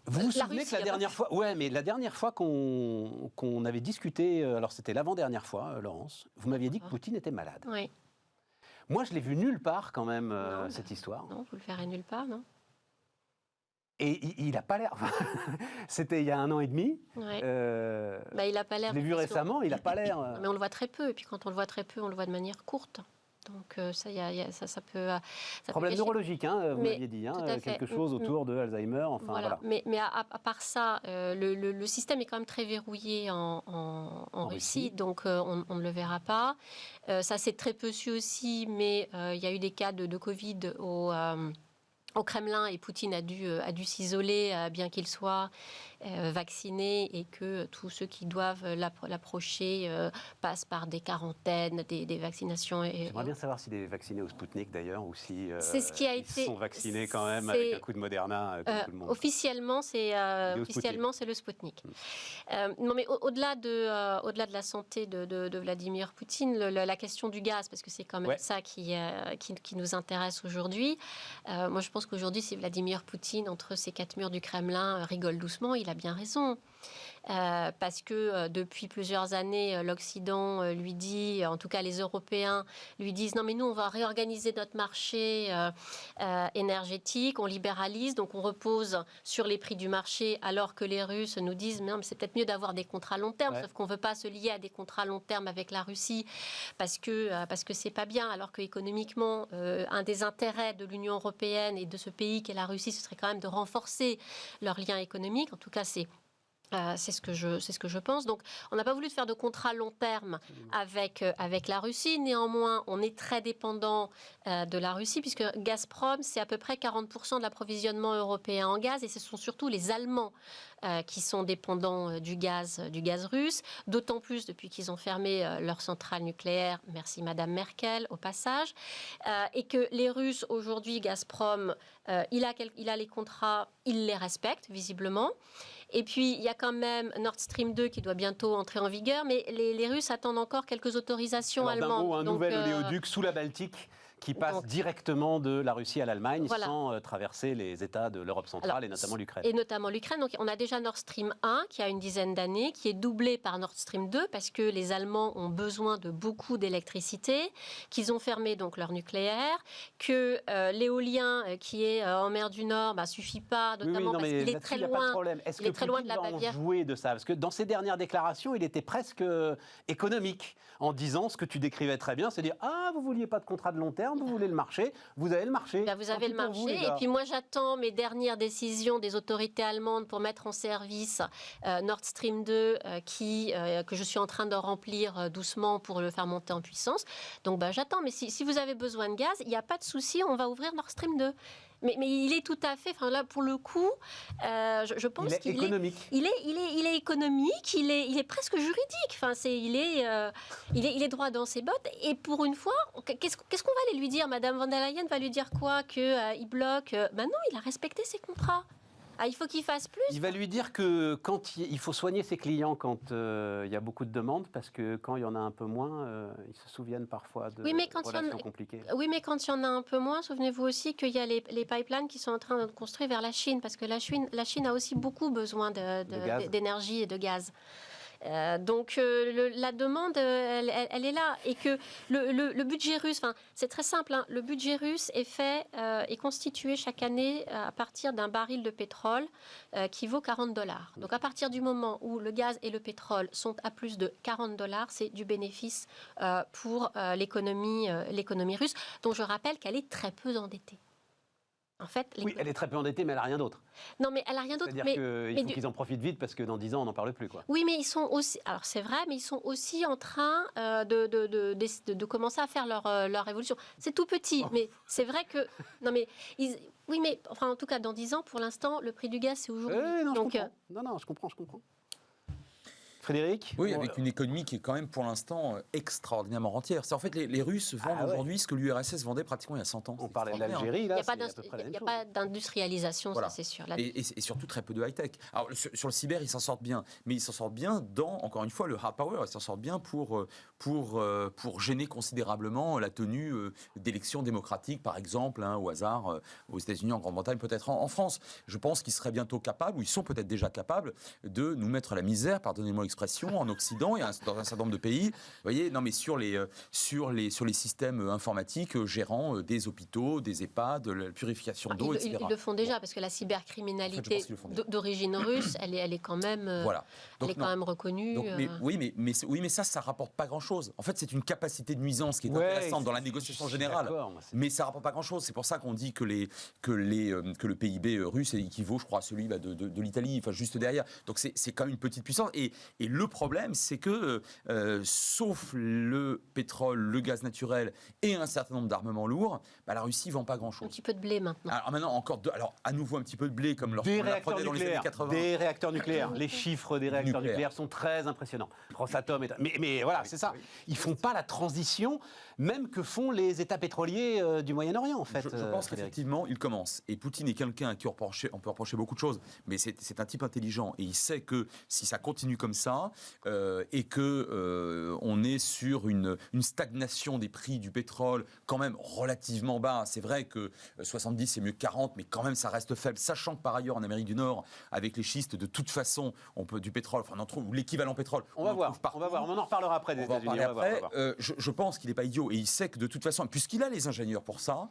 Vous vous souvenez que la dernière fois, mais la dernière fois qu'on avait discuté, alors c'était l'avant-dernière fois, Laurence, vous m'aviez dit que Poutine était malade. Oui. Moi, je l'ai vu nulle part quand même, cette histoire. Non, vous le verrez nulle part, non. Et il n'a pas l'air. C'était il y a 1 an et demi. Ouais. Il n'a pas l'air. Je l'ai vu récemment, il n'a pas l'air. Mais on le voit très peu. Et puis quand on le voit très peu, on le voit de manière courte. Donc ça peut. Problème neurologique, vous m'aviez dit, quelque chose autour de Alzheimer. Enfin, voilà. Mais à part ça, le système est quand même très verrouillé en Russie, donc on ne le verra pas. Ça s'est très peu su aussi, mais il y a eu des cas de Covid au Kremlin et Poutine a dû s'isoler, bien qu'il soit vacciné, et que tous ceux qui doivent l'approcher passent par des quarantaines, des vaccinations. J'aimerais bien savoir s'il est vacciné au Spoutnik d'ailleurs, ou si ils sont vaccinés quand même avec un coup de Moderna, comme tout le monde. Officiellement, c'est le Spoutnik. Non, mais au-delà de la santé de Vladimir Poutine, la question du gaz, parce que c'est quand même ça qui nous intéresse aujourd'hui. Moi, je pense qu'aujourd'hui, si Vladimir Poutine, entre ces 4 murs du Kremlin, rigole doucement, il a bien raison. Parce que depuis plusieurs années, l'Occident lui dit, en tout cas les Européens lui disent, non mais nous on va réorganiser notre marché énergétique, on libéralise, donc on repose sur les prix du marché, alors que les Russes nous disent, mais c'est peut-être mieux d'avoir des contrats long terme, sauf qu'on ne veut pas se lier à des contrats long terme avec la Russie, parce que c'est pas bien, alors qu'économiquement, un des intérêts de l'Union européenne et de ce pays qu'est la Russie, ce serait quand même de renforcer leurs liens économiques. En tout cas, c'est ce que je pense. Donc, on n'a pas voulu faire de contrat long terme avec la Russie. Néanmoins, on est très dépendant de la Russie, puisque Gazprom, c'est à peu près 40% de l'approvisionnement européen en gaz, et ce sont surtout les Allemands qui sont dépendants du gaz russe, d'autant plus depuis qu'ils ont fermé leur centrale nucléaire, merci Madame Merkel au passage, et que les Russes aujourd'hui, Gazprom, il a les contrats, il les respecte visiblement. Et puis, il y a quand même Nord Stream 2 qui doit bientôt entrer en vigueur, mais les Russes attendent encore quelques autorisations allemandes. Un nouvel oléoduc sous la Baltique qui passe directement de la Russie à l'Allemagne, sans traverser les États de l'Europe centrale, et notamment l'Ukraine. Et notamment l'Ukraine. Donc on a déjà Nord Stream 1 qui a une dizaine d'années, qui est doublé par Nord Stream 2 parce que les Allemands ont besoin de beaucoup d'électricité, qu'ils ont fermé donc leur nucléaire, que l'éolien qui est en mer du Nord suffit pas, notamment parce qu'il est très loin. Est-ce que Poutine va en jouer de ça? Parce que dans ses dernières déclarations, il était presque économique en disant ce que tu décrivais très bien, c'est dire vous vouliez pas de contrat de long terme, vous voulez le marché, vous avez le marché. Vous avez le marché, et puis moi j'attends mes dernières décisions des autorités allemandes pour mettre en service Nord Stream 2 que je suis en train de remplir doucement pour le faire monter en puissance. Donc j'attends, mais si vous avez besoin de gaz, il n'y a pas de souci, on va ouvrir Nord Stream 2. Mais il est tout à fait, là pour le coup, je pense qu'il est économique. Il est économique, il est presque juridique. Il est droit dans ses bottes. Et pour une fois, qu'est-ce qu'on va aller lui dire? Madame von der Leyen va lui dire quoi? Qu'il bloque? Non, il a respecté ses contrats. Il faut qu'il fasse plus. Il va lui dire que quand il faut soigner ses clients quand il y a beaucoup de demandes, parce que quand il y en a un peu moins, ils se souviennent parfois de relations compliquées. Oui, mais quand il y en a un peu moins, souvenez-vous aussi qu'il y a les pipelines qui sont en train de construire vers la Chine, parce que la Chine a aussi beaucoup besoin d'énergie et de gaz. Donc la demande, elle est là, et que le budget russe, c'est très simple, le budget russe est constitué chaque année à partir d'un baril de pétrole qui vaut $40. Donc à partir du moment où le gaz et le pétrole sont à plus de $40, c'est du bénéfice pour l'économie russe, dont je rappelle qu'elle est très peu endettée. En fait, oui, elle est très peu endettée, mais elle n'a rien d'autre. Non, mais elle n'a rien d'autre. C'est-à-dire qu'il faut qu'ils en profitent vite, parce que dans 10 ans, on n'en parle plus, quoi. Oui, mais ils sont aussi... Alors, c'est vrai, mais ils sont aussi en train de commencer à faire leur évolution. C'est tout petit, mais c'est vrai que... Non, mais... Oui, mais en tout cas, dans 10 ans, pour l'instant, le prix du gaz, c'est aujourd'hui. Non, je comprends. Frédéric ? Oui, avec une économie qui est quand même pour l'instant extraordinairement rentière. C'est en fait les Russes vendent aujourd'hui ce que l'URSS vendait pratiquement il y a 100 ans. On parlait de l'Algérie, là, c'est à peu près la même chose. Il n'y a pas d'industrialisation, ça c'est sûr. Et surtout très peu de high-tech. Alors sur le cyber, ils s'en sortent bien, mais ils s'en sortent bien dans, encore une fois, le hard power. Ils s'en sortent bien pour gêner considérablement la tenue d'élections démocratiques, par exemple, au hasard, aux États-Unis, en Grande-Bretagne, peut-être en France. Je pense qu'ils seraient bientôt capables, ou ils sont peut-être déjà capables, de nous mettre la misère, pardonnez-moi l'expression, en Occident et dans un certain nombre de pays. Vous voyez, non mais sur les systèmes informatiques gérant des hôpitaux, des EHPAD, de la purification d'eau, etc. Ils le font déjà, parce que la cybercriminalité d'origine russe, elle est quand même, quand même reconnue. Donc, mais ça rapporte pas grand-chose. En fait, c'est une capacité de nuisance qui est intéressante dans la négociation générale. Mais ça rapporte pas grand-chose. C'est pour ça qu'on dit que le PIB russe équivaut, je crois, à celui de l'Italie, enfin juste derrière. Donc c'est quand même une petite puissance. Et le problème, c'est que, sauf le pétrole, le gaz naturel et un certain nombre d'armements lourds, la Russie ne vend pas grand-chose. Un petit peu de blé maintenant. Alors maintenant, alors à nouveau un petit peu de blé, comme lorsqu'on la prenait dans les années 80. Des réacteurs nucléaires. Les chiffres des réacteurs nucléaires sont très impressionnants. Rosatom mais voilà, c'est ça. Ils ne font pas la transition, même que font les États pétroliers du Moyen-Orient, en fait. Je pense qu'effectivement, il commence. Et Poutine est quelqu'un à qui on peut reprocher beaucoup de choses, mais c'est un type intelligent. Et il sait que si ça continue comme ça, et que on est sur une stagnation des prix du pétrole quand même relativement bas. C'est vrai que 70 c'est mieux que 40, mais quand même ça reste faible. Sachant que par ailleurs en Amérique du Nord, avec les schistes, de toute façon, on peut du pétrole, enfin on en trouve l'équivalent pétrole. On va voir. On en reparlera après des États-Unis. Je pense qu'il n'est pas idiot et il sait que de toute façon, puisqu'il a les ingénieurs pour ça,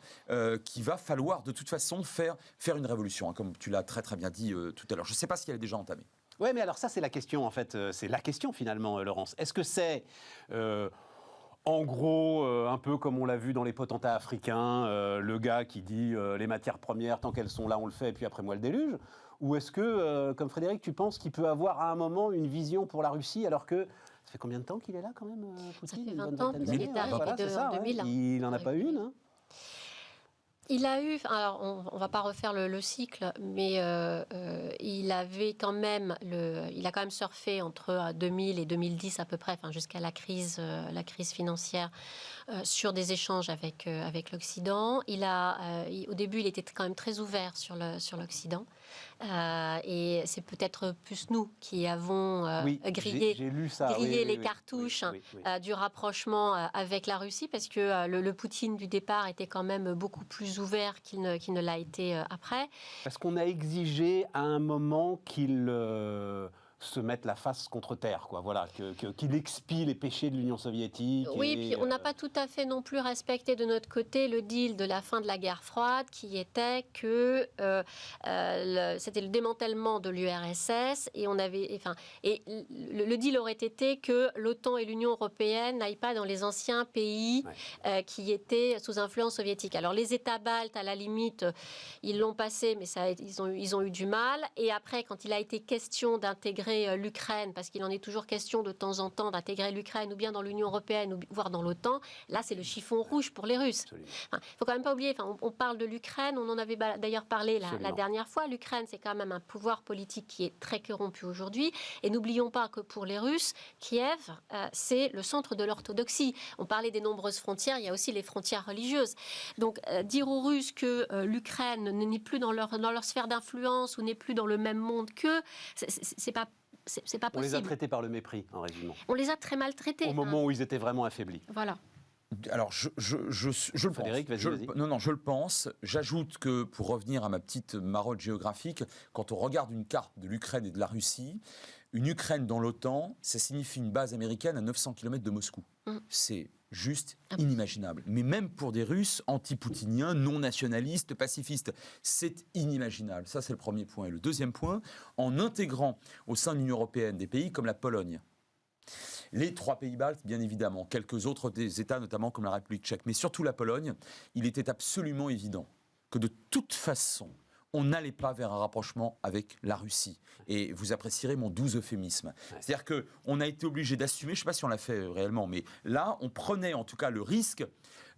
qu'il va falloir de toute façon faire une révolution, comme tu l'as très très bien dit tout à l'heure. Je ne sais pas si elle est déjà entamée. Oui, mais alors ça, c'est la question, en fait. C'est la question, finalement, Laurence. Est-ce que c'est, en gros, un peu comme on l'a vu dans les potentats africains, le gars qui dit les matières premières, tant qu'elles sont là, on le fait, et puis après moi, le déluge? Ou est-ce que, comme Frédéric, tu penses qu'il peut avoir à un moment une vision pour la Russie, alors que ça fait combien de temps qu'il est là, quand même, Poutine? Ça fait 20 ans qu'il est arrivé en 2000. Il n'en a pas une, hein. Il a eu, alors on ne va pas refaire le cycle, mais il avait quand même, il a quand même surfé entre 2000 et 2010 à peu près, enfin jusqu'à la crise financière, sur des échanges avec l'Occident. Au début, il était quand même très ouvert sur l'Occident. Et c'est peut-être plus nous qui avons grillé les cartouches du rapprochement avec la Russie, parce que le Poutine du départ était quand même beaucoup plus ouvert qu'il ne l'a été après. Parce qu'on a exigé à un moment qu'il se mette la face contre terre, quoi. Voilà, qu'il expie les péchés de l'Union soviétique. Oui, puis on n'a pas tout à fait non plus respecté de notre côté le deal de la fin de la guerre froide, qui était que c'était le démantèlement de l'URSS, et le deal aurait été que l'OTAN et l'Union européenne n'aillent pas dans les anciens pays qui étaient sous influence soviétique. Alors les États baltes, à la limite, ils l'ont passé, mais ils ont eu du mal. Et après, quand il a été question d'intégrer l'Ukraine, parce qu'il en est toujours question de temps en temps d'intégrer l'Ukraine ou bien dans l'Union européenne ou voire dans l'OTAN, là c'est le chiffon rouge pour les Russes. Il ne faut quand même pas oublier, on parle de l'Ukraine, on en avait d'ailleurs parlé la dernière fois, l'Ukraine c'est quand même un pouvoir politique qui est très corrompu aujourd'hui, et n'oublions pas que pour les Russes, Kiev c'est le centre de l'orthodoxie. On parlait des nombreuses frontières, il y a aussi les frontières religieuses. Donc dire aux Russes que l'Ukraine n'est plus dans leur sphère d'influence ou n'est plus dans le même monde qu'eux, c'est pas possible. On les a traités par le mépris, en résumé. On les a très mal traités. Au moment où ils étaient vraiment affaiblis. Voilà. Alors, je le Frédéric, pense. vas-y. Non, je le pense. J'ajoute que, pour revenir à ma petite marotte géographique, quand on regarde une carte de l'Ukraine et de la Russie, une Ukraine dans l'OTAN, ça signifie une base américaine à 900 km de Moscou. C'est juste inimaginable. Mais même pour des Russes anti-poutiniens, non nationalistes, pacifistes, c'est inimaginable. Ça, c'est le premier point. Et le deuxième point, en intégrant au sein de l'Union européenne des pays comme la Pologne, les 3 pays baltes, bien évidemment, quelques autres des États, notamment comme la République tchèque, mais surtout la Pologne, il était absolument évident que de toute façon, on n'allait pas vers un rapprochement avec la Russie. Et vous apprécierez mon doux euphémisme. C'est-à-dire qu'on a été obligé d'assumer, je ne sais pas si on l'a fait réellement, mais là, on prenait en tout cas le risque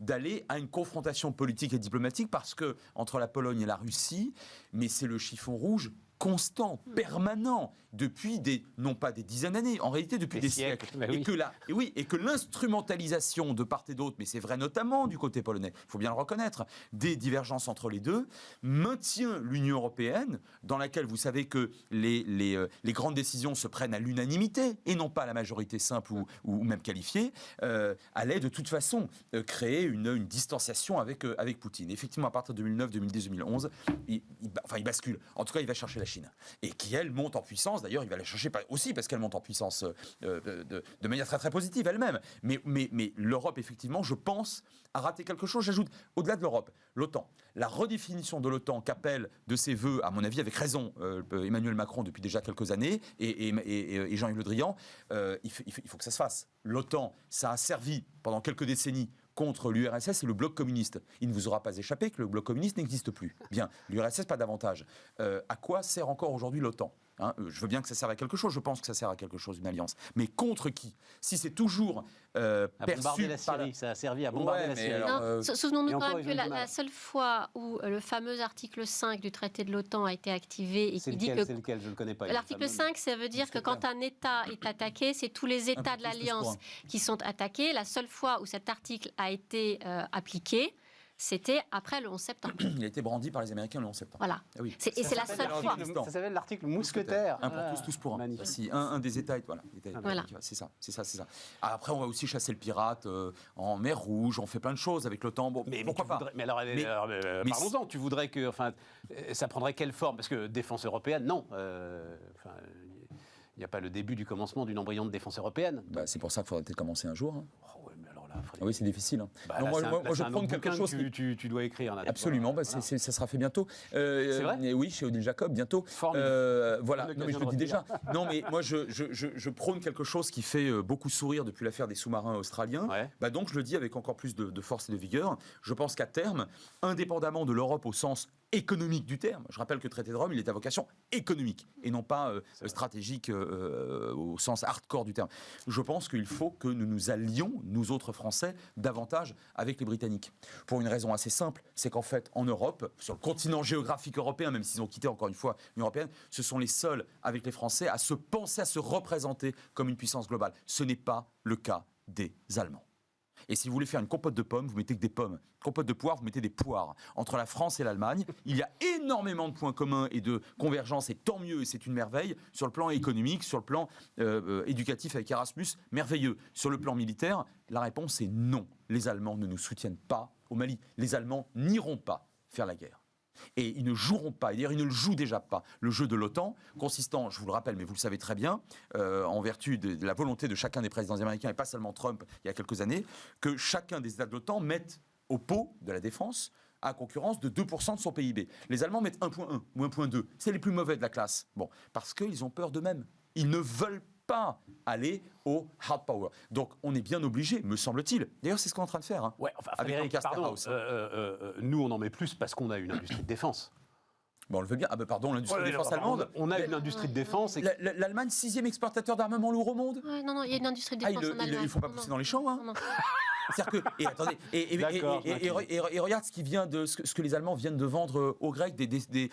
d'aller à une confrontation politique et diplomatique, parce que entre la Pologne et la Russie, mais c'est le chiffon rouge constant, permanent, depuis non pas des dizaines d'années, en réalité depuis des siècles. Bah oui. Et que l'instrumentalisation de part et d'autre, mais c'est vrai notamment du côté polonais, il faut bien le reconnaître, des divergences entre les deux, maintient l'Union européenne, dans laquelle vous savez que les grandes décisions se prennent à l'unanimité, et non pas à la majorité simple ou même qualifiée, allait de toute façon créer une distanciation avec Poutine. Et effectivement, à partir de 2009, 2010, 2011, il bascule. En tout cas, il va chercher la Chine. Et qui, elle, monte en puissance. D'ailleurs, il va la chercher aussi parce qu'elle monte en puissance de manière très, très positive elle-même. Mais l'Europe, effectivement, je pense, a raté quelque chose. J'ajoute, au-delà de l'Europe, l'OTAN. La redéfinition de l'OTAN qu'appelle de ses voeux, à mon avis, avec raison, Emmanuel Macron depuis déjà quelques années, et Jean-Yves Le Drian, il faut que ça se fasse. L'OTAN, ça a servi pendant quelques décennies contre l'URSS et le bloc communiste. Il ne vous aura pas échappé que le bloc communiste n'existe plus. Bien, l'URSS, pas davantage. À quoi sert encore aujourd'hui l'OTAN ? Je veux bien que ça serve à quelque chose, je pense que ça sert à quelque chose, une alliance. Mais contre qui ? Si c'est toujours à bombarder la Syrie, ça a servi à bombarder la Syrie. Souvenons-nous quand même que la seule fois où le fameux article 5 du traité de l'OTAN a été activé et qui dit que... C'est lequel ? Je ne le connais pas. L'article 5, ça veut dire que quand un État est attaqué, c'est tous les États de l'Alliance qui sont attaqués. La seule fois où cet article a été appliqué, c'était après le 11 septembre. Il a été brandi par les Américains le 11 septembre. Voilà. Ah oui. Et c'est la seule fois. Ça s'appelle l'article mousquetaire. Un pour tous pour un. Si un des États est... Voilà. C'est ça. Après, on va aussi chasser le pirate en mer Rouge. On fait plein de choses avec l'OTAN. Bon, mais pourquoi pas Mais alors, parlons-en. Tu voudrais que... ça prendrait quelle forme ? Parce que défense européenne, non. Il n'y a pas le début du commencement d'une embryon de défense européenne. C'est pour ça qu'il faudrait peut-être commencer un jour. Ah oui, c'est difficile. Moi, je prends quelque chose que tu dois écrire. Absolument, ça sera fait bientôt. C'est vrai ? Oui, chez Odile Jacob, bientôt. Voilà, non, mais je le dis déjà. Non, mais moi, je prône quelque chose qui fait beaucoup sourire depuis l'affaire des sous-marins australiens. Ouais. Donc, je le dis avec encore plus de force et de vigueur. Je pense qu'à terme, indépendamment de l'Europe au sens économique du terme, je rappelle que le traité de Rome, il est à vocation économique et non pas stratégique au sens hardcore du terme. Je pense qu'il faut que nous nous allions, nous autres Français, davantage avec les Britanniques. Pour une raison assez simple, c'est qu'en fait, en Europe, sur le continent géographique européen, même s'ils ont quitté encore une fois l'Union européenne, ce sont les seuls, avec les Français, à se penser, à se représenter comme une puissance globale. Ce n'est pas le cas des Allemands. Et si vous voulez faire une compote de pommes, vous mettez que des pommes. Compote de poires, vous mettez des poires. Entre la France et l'Allemagne, il y a énormément de points communs et de convergence, et tant mieux, et c'est une merveille. Sur le plan économique, sur le plan éducatif avec Erasmus, merveilleux. Sur le plan militaire, la réponse est non. Les Allemands ne nous soutiennent pas au Mali. Les Allemands n'iront pas faire la guerre. Et ils ne joueront pas, et d'ailleurs ils ne le jouent déjà pas, le jeu de l'OTAN, consistant, je vous le rappelle, mais vous le savez très bien, en vertu de la volonté de chacun des présidents américains, et pas seulement Trump il y a quelques années, que chacun des États de l'OTAN mette au pot de la défense à concurrence de 2% de son PIB. Les Allemands mettent 1,1 ou 1,2. C'est les plus mauvais de la classe. Bon, parce qu'ils ont peur d'eux-mêmes. Ils ne veulent pas aller au hard power. Donc on est bien obligé, me semble-t-il. D'ailleurs, c'est ce qu'on est en train de faire. Ouais, avec Lancaster House. Nous, on en met plus parce qu'on a une industrie de défense. Bon, on le veut bien. L'industrie de défense allemande. On a une industrie de défense. L'Allemagne, 6e exportateur d'armement lourd au monde. Non, il y a une industrie de défense en Allemagne. Il ne faut pas pousser dans les champs. Non. C'est-à-dire que, et regarde ce que les Allemands viennent de vendre aux Grecs,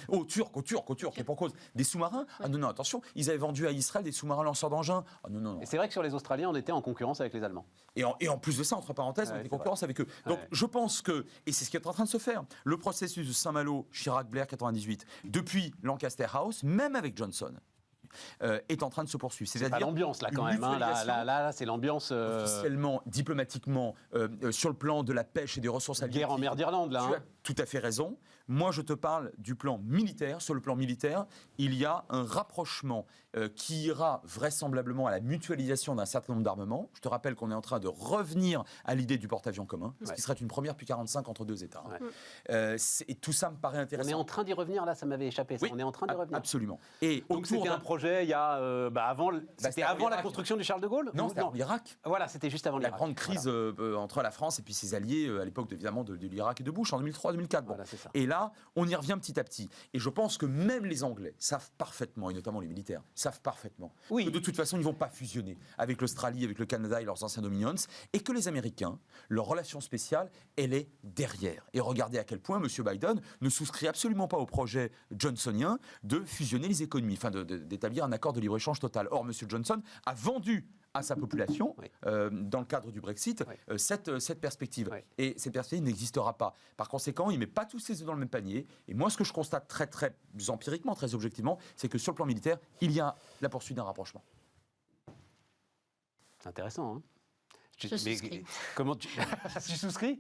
aux Turcs, et pour cause des sous-marins. Ah non, attention, ils avaient vendu à Israël des sous-marins lanceurs d'engins. Ah non. Et c'est vrai que sur les Australiens, on était en concurrence avec les Allemands. Et en plus de ça, entre parenthèses, on était en concurrence avec eux. Donc je pense que, et c'est ce qui est en train de se faire, le processus de Saint-Malo, Chirac-Blair 98, depuis Lancaster House, même avec Johnson, est en train de se poursuivre. C'est pas l'ambiance là quand même. Là, c'est l'ambiance. Officiellement, diplomatiquement, sur le plan de la pêche et des ressources halieutiques. Guerre en mer d'Irlande là. Tu as tout à fait raison. Moi, je te parle du plan militaire. Sur le plan militaire, il y a un rapprochement qui ira vraisemblablement à la mutualisation d'un certain nombre d'armements. Je te rappelle qu'on est en train de revenir à l'idée du porte-avions commun, ce qui serait une première depuis 1945 entre deux États. Et tout ça me paraît intéressant. On est en train d'y revenir là, ça m'avait échappé. Oui, on est en train d'y revenir. Absolument. Et donc c'était un projet il y a avant la construction du Charles de Gaulle. Non, c'était l'Irak. Voilà, c'était juste avant la grande crise entre la France et puis ses alliés à l'époque évidemment de l'Irak et de Bush en 2003-2004. Bon. Voilà, c'est ça. Et là, là, on y revient petit à petit. Et je pense que même les Anglais savent parfaitement, et notamment les militaires, savent parfaitement que de toute façon, ils ne vont pas fusionner avec l'Australie, avec le Canada et leurs anciens dominions, et que les Américains, leur relation spéciale, elle est derrière. Et regardez à quel point M. Biden ne souscrit absolument pas au projet johnsonien de fusionner les économies, enfin d'établir un accord de libre-échange total. Or, M. Johnson a vendu à sa population, dans le cadre du Brexit, cette perspective. Et cette perspective n'existera pas. Par conséquent, il ne met pas tous ses œufs dans le même panier. Et moi, ce que je constate très, très empiriquement, très objectivement, c'est que sur le plan militaire, il y a la poursuite d'un rapprochement. C'est intéressant, hein. Je souscris. Comment tu souscris ?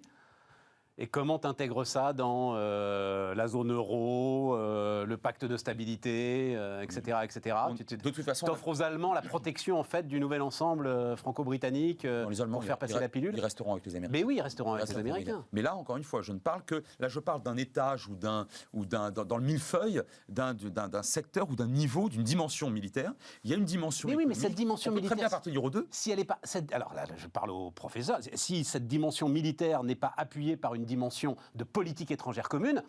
Et comment t'intègres ça dans la zone euro, le pacte de stabilité, etc., etc. De toute façon, t'offres aux Allemands la protection en fait du nouvel ensemble franco-britannique pour faire passer la pilule. Ils resteront avec les Américains. Mais oui, ils resteront avec les Américains. Mais là, encore une fois, je ne parle que je parle d'un étage ou dans le millefeuille d'un secteur ou d'un niveau, d'une dimension militaire. Il y a une dimension. Mais oui, mais cette dimension militaire, très bien appartenir aux deux. Si elle est pas, alors là, je parle au professeur. Si cette dimension militaire n'est pas appuyée par une dimension de politique étrangère commune,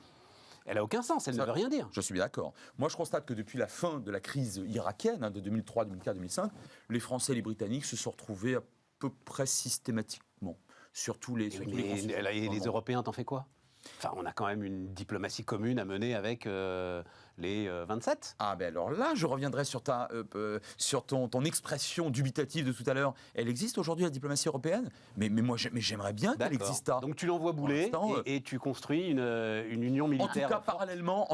elle n'a aucun sens, elle ne veut rien dire. Je suis bien d'accord. Moi, je constate que depuis la fin de la crise irakienne, de 2003, 2004, 2005, les Français et les Britanniques se sont retrouvés à peu près systématiquement sur tous les conflits. Et les Européens, t'en fais quoi ? Enfin, on a quand même une diplomatie commune à mener avec les 27. Ah ben alors là, je reviendrai sur ton expression dubitative de tout à l'heure. Elle existe aujourd'hui, la diplomatie européenne, mais j'aimerais bien qu'elle existe. Donc tu l'envoies bouler et tu construis une union militaire. En tout cas, parallèlement,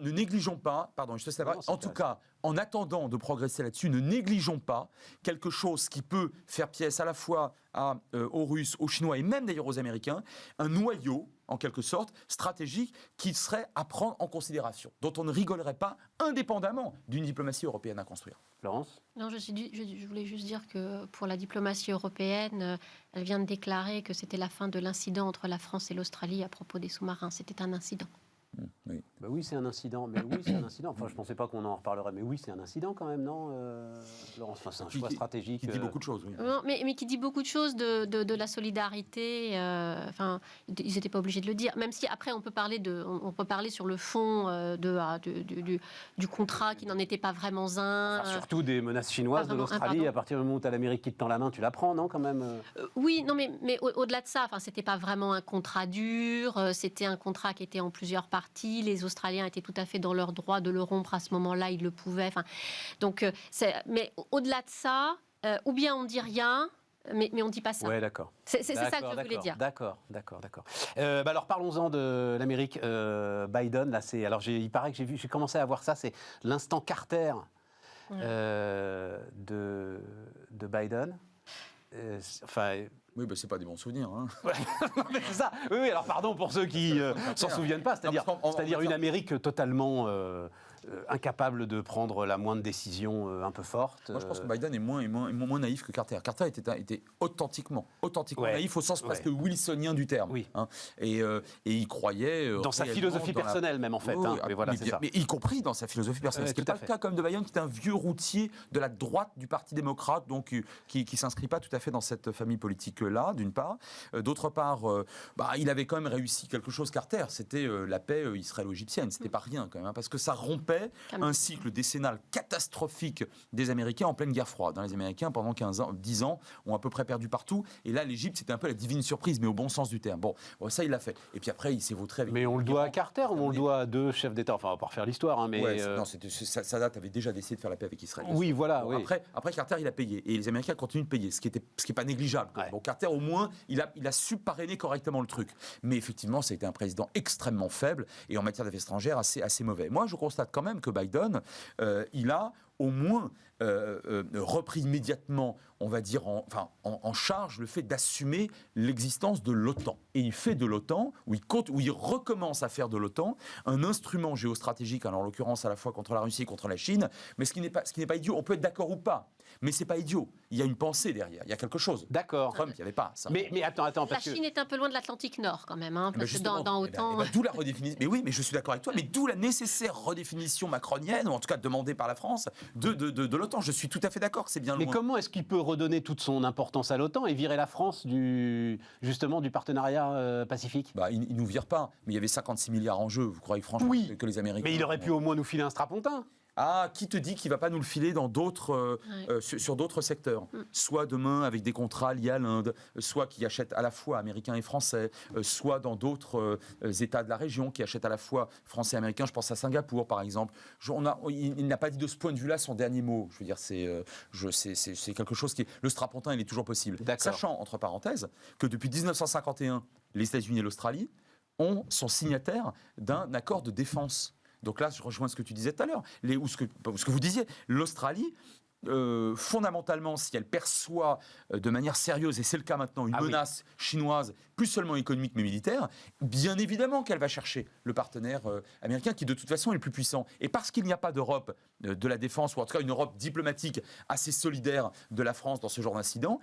ne négligeons pas, pardon, je te sais pas, en tout cas, en attendant de progresser là-dessus, ne négligeons pas quelque chose qui peut faire pièce à la fois aux Russes, aux Chinois et même d'ailleurs aux Américains, un noyau, en quelque sorte, stratégique qui serait à prendre en considération, dont on ne rigolerait pas, indépendamment d'une diplomatie européenne à construire. Florence ? Non, je voulais juste dire que pour la diplomatie européenne, elle vient de déclarer que c'était la fin de l'incident entre la France et l'Australie à propos des sous-marins. C'était un incident. Oui. Bah oui, c'est un incident. Mais oui, c'est un incident. Enfin, je ne pensais pas qu'on en reparlerait. Mais oui, c'est un incident quand même, non, Laurence ? Enfin, c'est un choix stratégique. Qui dit beaucoup de choses, oui. Non, mais qui dit beaucoup de choses de la solidarité. Enfin, ils n'étaient pas obligés de le dire. Même si après, on peut parler sur le fond du contrat qui n'en était pas vraiment un. Enfin, surtout des menaces chinoises de l'Australie. À partir du moment où tu as l'Amérique qui te tend la main, tu la prends, non, quand même Oui, non, mais au-delà de ça, enfin, c'était pas vraiment un contrat dur. C'était un contrat qui était en plusieurs parties. Les Australiens étaient tout à fait dans leur droit de le rompre à ce moment-là, ils le pouvaient. Enfin, donc, mais au-delà de ça, ou bien on dit rien, mais on ne dit pas ça. Oui, d'accord. C'est ça que je voulais dire. D'accord. Alors parlons-en de l'Amérique. Biden, là, il paraît que j'ai commencé à voir ça, c'est l'instant Carter de Biden. Oui, c'est pas des bons souvenirs. Hein. C'est ça. Oui, alors pardon pour ceux qui s'en souviennent pas, c'est-à-dire une Amérique totalement incapable de prendre la moindre décision un peu forte. Moi, je pense que Biden est moins naïf que Carter. Carter était authentiquement naïf au sens presque wilsonien du terme. Oui. Hein. Et il croyait dans sa philosophie personnelle même en fait. Mais y compris dans sa philosophie personnelle. Ce qui n'est pas le cas comme de Biden, qui est un vieux routier de la droite du Parti démocrate, donc qui s'inscrit pas tout à fait dans cette famille politique-là, d'une part. D'autre part, il avait quand même réussi quelque chose, Carter. C'était la paix israélo-égyptienne. C'était pas rien quand même, hein, parce que ça rompait un cycle décennal catastrophique des Américains en pleine guerre froide. Les Américains, pendant 10 ans, ont à peu près perdu partout. Et là, l'Égypte, c'était un peu la divine surprise, mais au bon sens du terme. Bon, ça, il l'a fait. Et puis après, il s'est vautré avec... Mais on le doit à Carter ou on le doit à deux chefs d'État ? Enfin, on va pas refaire l'histoire, hein, mais... Non, Sadat avait déjà décidé de faire la paix avec Israël. Oui, voilà. Bon, oui. Après, Carter, il a payé. Et les Américains continuent de payer, ce qui n'est pas négligeable. Ouais. Bon, Carter, au moins, il a su parrainer correctement le truc. Mais effectivement, ça a été un président extrêmement faible et en matière d'affaires étrangères assez mauvais. Moi, je constate quand même que Biden, il a au moins repris immédiatement, on va dire, en charge le fait d'assumer l'existence de l'OTAN. Et il fait de l'OTAN, où il recommence à faire de l'OTAN, un instrument géostratégique, alors en l'occurrence à la fois contre la Russie et contre la Chine, mais ce qui n'est pas idiot. On peut être d'accord ou pas, mais c'est pas idiot. Il y a une pensée derrière, il y a quelque chose. D'accord. Trump, il n'y avait pas ça. Mais attends, la Chine est un peu loin de l'Atlantique Nord quand même, hein, parce que dans OTAN... D'où la redéfinition. Mais oui, mais je suis d'accord avec toi, mais d'où la nécessaire redéfinition macronienne, ou en tout cas demandée par la France, de l'OTAN. Je suis tout à fait d'accord, c'est bien loin. Mais comment est-ce qu'il peut redonner toute son importance à l'OTAN et virer la France justement du partenariat pacifique? Il nous vire pas, mais il y avait 56 milliards en jeu. Vous croyez franchement que les Américains... Mais il aurait pu au moins nous filer un strapontin. Ah, qui te dit qu'il ne va pas nous le filer dans d'autres, sur d'autres secteurs? Soit demain avec des contrats liés à l'Inde, soit qui achètent à la fois américains et français, soit dans d'autres États de la région qui achètent à la fois français et américains. Je pense à Singapour, par exemple. Il n'a pas dit de ce point de vue-là son dernier mot. Je veux dire, c'est quelque chose qui... Le strapontin, il est toujours possible. Sachant, entre parenthèses, que depuis 1951, les États-Unis et l'Australie sont signataires d'un accord de défense. Donc là, je rejoins ce que tu disais tout à l'heure, ou ce que vous disiez. L'Australie, fondamentalement, si elle perçoit de manière sérieuse, et c'est le cas maintenant, une menace chinoise, plus seulement économique mais militaire, bien évidemment qu'elle va chercher le partenaire américain qui de toute façon est le plus puissant. Et parce qu'il n'y a pas d'Europe de la défense, ou en tout cas une Europe diplomatique assez solidaire de la France dans ce genre d'incident,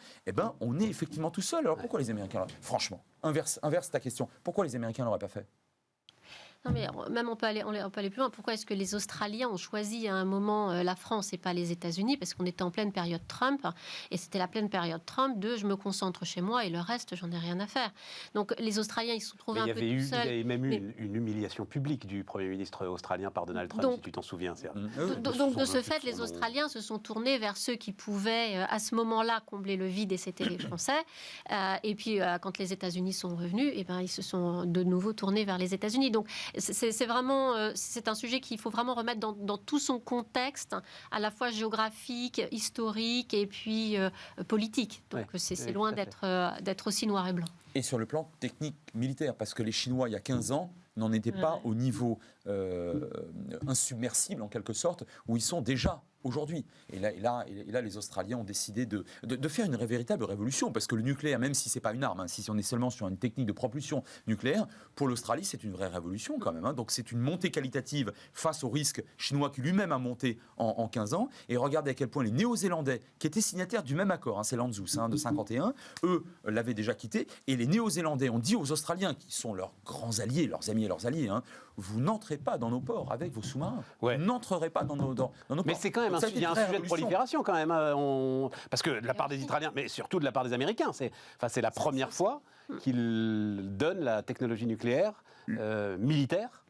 on est effectivement tout seul. Alors pourquoi les Américains, franchement, inverse ta question, pourquoi les Américains ne l'auraient pas fait? Non, mais même on peut aller plus loin. Pourquoi est-ce que les Australiens ont choisi à un moment la France et pas les États-Unis? Parce qu'on était en pleine période Trump, et c'était la pleine période Trump de je me concentre chez moi et le reste, j'en ai rien à faire. Donc les Australiens, ils se sont trouvés un peu tout seuls. Il y avait même eu une humiliation publique du Premier ministre australien par Donald Trump, si tu t'en souviens. Donc de ce fait, les Australiens se sont tournés vers ceux qui pouvaient à ce moment-là combler le vide, et c'était les Français. Et puis quand les États-Unis sont revenus, ils se sont de nouveau tournés vers les États-Unis. Donc c'est vraiment c'est un sujet qu'il faut vraiment remettre dans tout son contexte, à la fois géographique, historique et puis politique. Donc c'est loin d'être aussi noir et blanc. Et sur le plan technique militaire, parce que les Chinois, il y a 15 ans, n'en étaient pas au niveau insubmersible, en quelque sorte, où ils sont déjà aujourd'hui. Et là, les Australiens ont décidé de faire une véritable révolution, parce que le nucléaire, même si ce n'est pas une arme, si on est seulement sur une technique de propulsion nucléaire, pour l'Australie, c'est une vraie révolution quand même. Donc c'est une montée qualitative face au risque chinois qui lui-même a monté en 15 ans. Et regardez à quel point les Néo-Zélandais, qui étaient signataires du même accord, c'est l'ANZUS de 51, eux l'avaient déjà quitté. Et les Néo-Zélandais ont dit aux Australiens, qui sont leurs grands alliés, leurs amis et leurs alliés, vous n'entrez pas dans nos ports avec vos sous-marins. Vous n'entrez pas dans nos ports. Mais c'est quand même il y a un sujet de prolifération quand même. Parce que de la part des Israéliens, mais surtout de la part des Américains, c'est la première fois qu'ils donnent la technologie nucléaire militaire.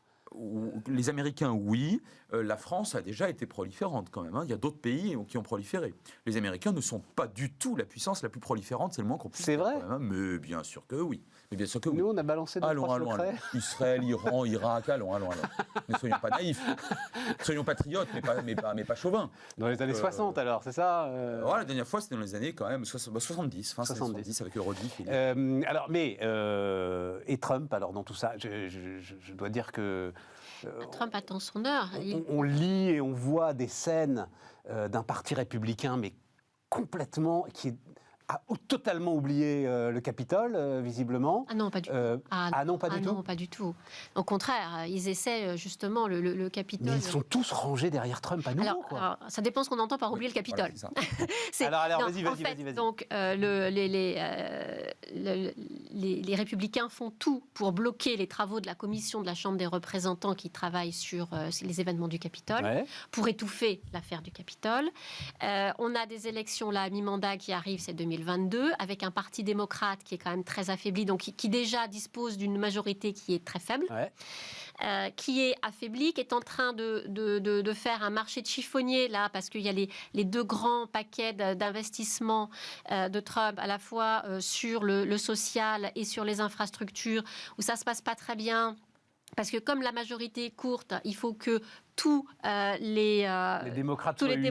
Les Américains, oui. La France a déjà été proliférante quand même. Il y a d'autres pays qui ont proliféré. Les Américains ne sont pas du tout la puissance la plus proliférante, c'est le moins qu'on puisse dire. C'est vrai. Mais bien sûr que oui. Nous, on a balancé nos trois secrets. Israël, Iran, Irak, allons. Ne soyons pas naïfs. Soyons patriotes, mais pas chauvins. Dans les années 60, alors, c'est ça La dernière fois, c'était dans les années quand même 70, fin 70 avec Eurodif. Et Trump, alors, dans tout ça, je dois dire que... Trump attend son heure. On lit et on voit des scènes d'un parti républicain, mais complètement... qui a totalement oublié le Capitole, visiblement. Ah non, pas du tout. Non, pas du tout. Non, pas du tout. Au contraire, ils essaient justement le Capitole. Mais ils sont tous rangés derrière Trump à nouveau, quoi. Alors, ça dépend ce qu'on entend par oublier le Capitole. Voilà, alors vas-y. Donc, les Républicains font tout pour bloquer les travaux de la commission de la Chambre des représentants qui travaille sur les événements du Capitole, pour étouffer l'affaire du Capitole. On a des élections là à mi-mandat qui arrivent, c'est 2022, avec un parti démocrate qui est quand même très affaibli, donc qui déjà dispose d'une majorité qui est très faible, qui est affaibli, qui est en train de faire un marché de chiffonnier là, parce qu'il y a les deux grands paquets d'investissement de Trump, à la fois sur le social et sur les infrastructures, où ça se passe pas très bien. Parce que comme la majorité est courte, il faut que tous les démocrates soient unis,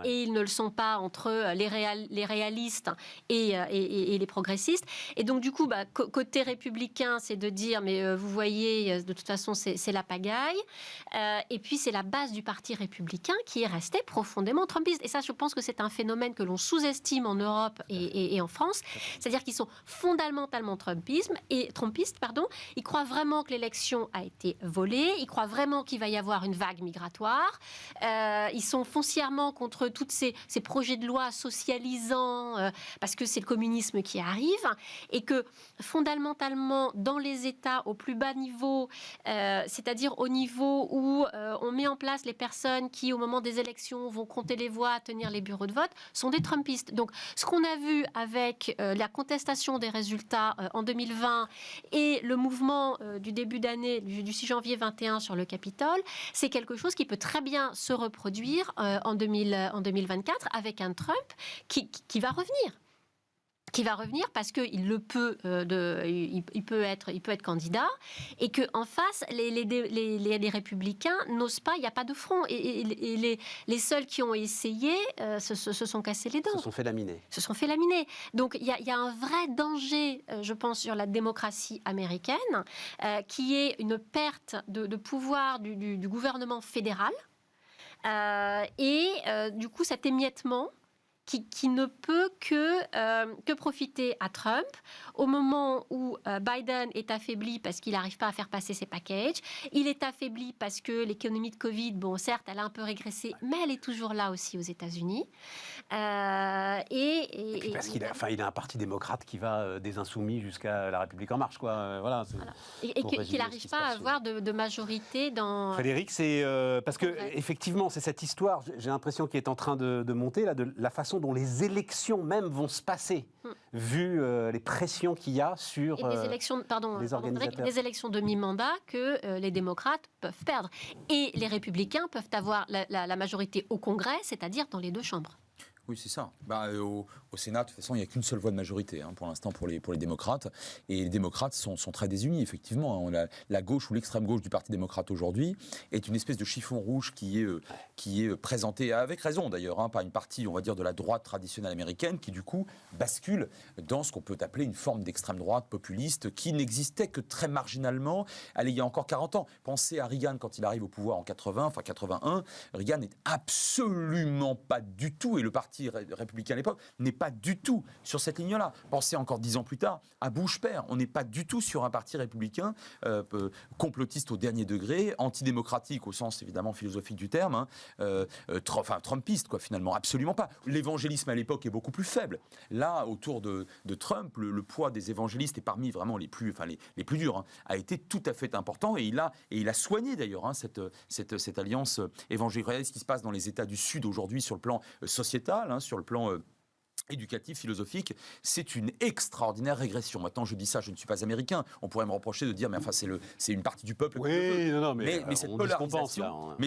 et ils ne le sont pas entre les réalistes et les progressistes. Et donc du coup, côté républicain, c'est de dire, mais vous voyez, de toute façon, c'est la pagaille. Et puis c'est la base du parti républicain qui est restée profondément trumpiste. Et ça, je pense que c'est un phénomène que l'on sous-estime en Europe et en France. C'est-à-dire qu'ils sont fondamentalement trumpistes. Ils croient vraiment que l'élection a été volée. Ils croient vraiment qu'il va y avoir une vague migratoire. Ils sont foncièrement contre tous ces projets de loi socialisants, parce que c'est le communisme qui arrive, et que fondamentalement, dans les États au plus bas niveau, c'est-à-dire au niveau où on met en place les personnes qui, au moment des élections, vont compter les voix, tenir les bureaux de vote, sont des Trumpistes. Donc, ce qu'on a vu avec la contestation des résultats en 2020 et le mouvement du début d'année, du 6 janvier 21 sur le Capitole, c'est quelque chose qui peut très bien se reproduire en 2024 avec un Trump qui va revenir. Qui va revenir parce qu'il le peut, il peut être candidat, et qu'en face, les républicains n'osent pas, il n'y a pas de front. Et les seuls qui ont essayé se sont cassés les dents. Se sont fait laminer. Donc il y a un vrai danger, je pense, sur la démocratie américaine, qui est une perte de pouvoir du gouvernement fédéral, et du coup cet émiettement qui ne peut que profiter à Trump au moment où Biden est affaibli parce qu'il n'arrive pas à faire passer ses packages. Il est affaibli parce que l'économie de Covid, bon, certes, elle a un peu régressé, mais elle est toujours là aussi aux États-Unis. Et puis parce qu'il a un parti démocrate qui va des Insoumis jusqu'à La République En Marche, quoi. Voilà. Et qu'il n'arrive pas à avoir de majorité dans... Frédéric, c'est parce que effectivement, c'est cette histoire, j'ai l'impression, qui est en train de monter, là, de la façon dont les élections même vont se passer, vu les pressions qu'il y a sur des élections, les organisateurs. Des élections de mi-mandat que les démocrates peuvent perdre. Et les républicains peuvent avoir la majorité au Congrès, c'est-à-dire dans les deux chambres. Oui, c'est ça. Au Sénat, de toute façon, il n'y a qu'une seule voix de majorité pour l'instant pour les démocrates. Et les démocrates sont très désunis, effectivement. La gauche ou l'extrême gauche du Parti démocrate aujourd'hui est une espèce de chiffon rouge qui est présenté, avec raison d'ailleurs, par une partie, on va dire, de la droite traditionnelle américaine qui, du coup, bascule dans ce qu'on peut appeler une forme d'extrême droite populiste qui n'existait que très marginalement il y a encore 40 ans. Pensez à Reagan quand il arrive au pouvoir en 81. Reagan n'est absolument pas du tout, et le Parti républicain à l'époque n'est pas du tout sur cette ligne-là. Pensez encore 10 ans plus tard à Bush père. On n'est pas du tout sur un parti républicain complotiste au dernier degré, antidémocratique au sens évidemment philosophique du terme, trumpiste quoi finalement, absolument pas. L'évangélisme à l'époque est beaucoup plus faible. Là, autour de Trump, le poids des évangélistes est parmi vraiment les plus durs, a été tout à fait important, et il a soigné d'ailleurs cette alliance évangélique. Regardez ce qui se passe dans les États du Sud aujourd'hui sur le plan sociétal, sur le plan éducatif, philosophique, c'est une extraordinaire régression. Maintenant, je dis ça, je ne suis pas américain. On pourrait me reprocher de dire, mais enfin, c'est une partie du peuple. Oui, mais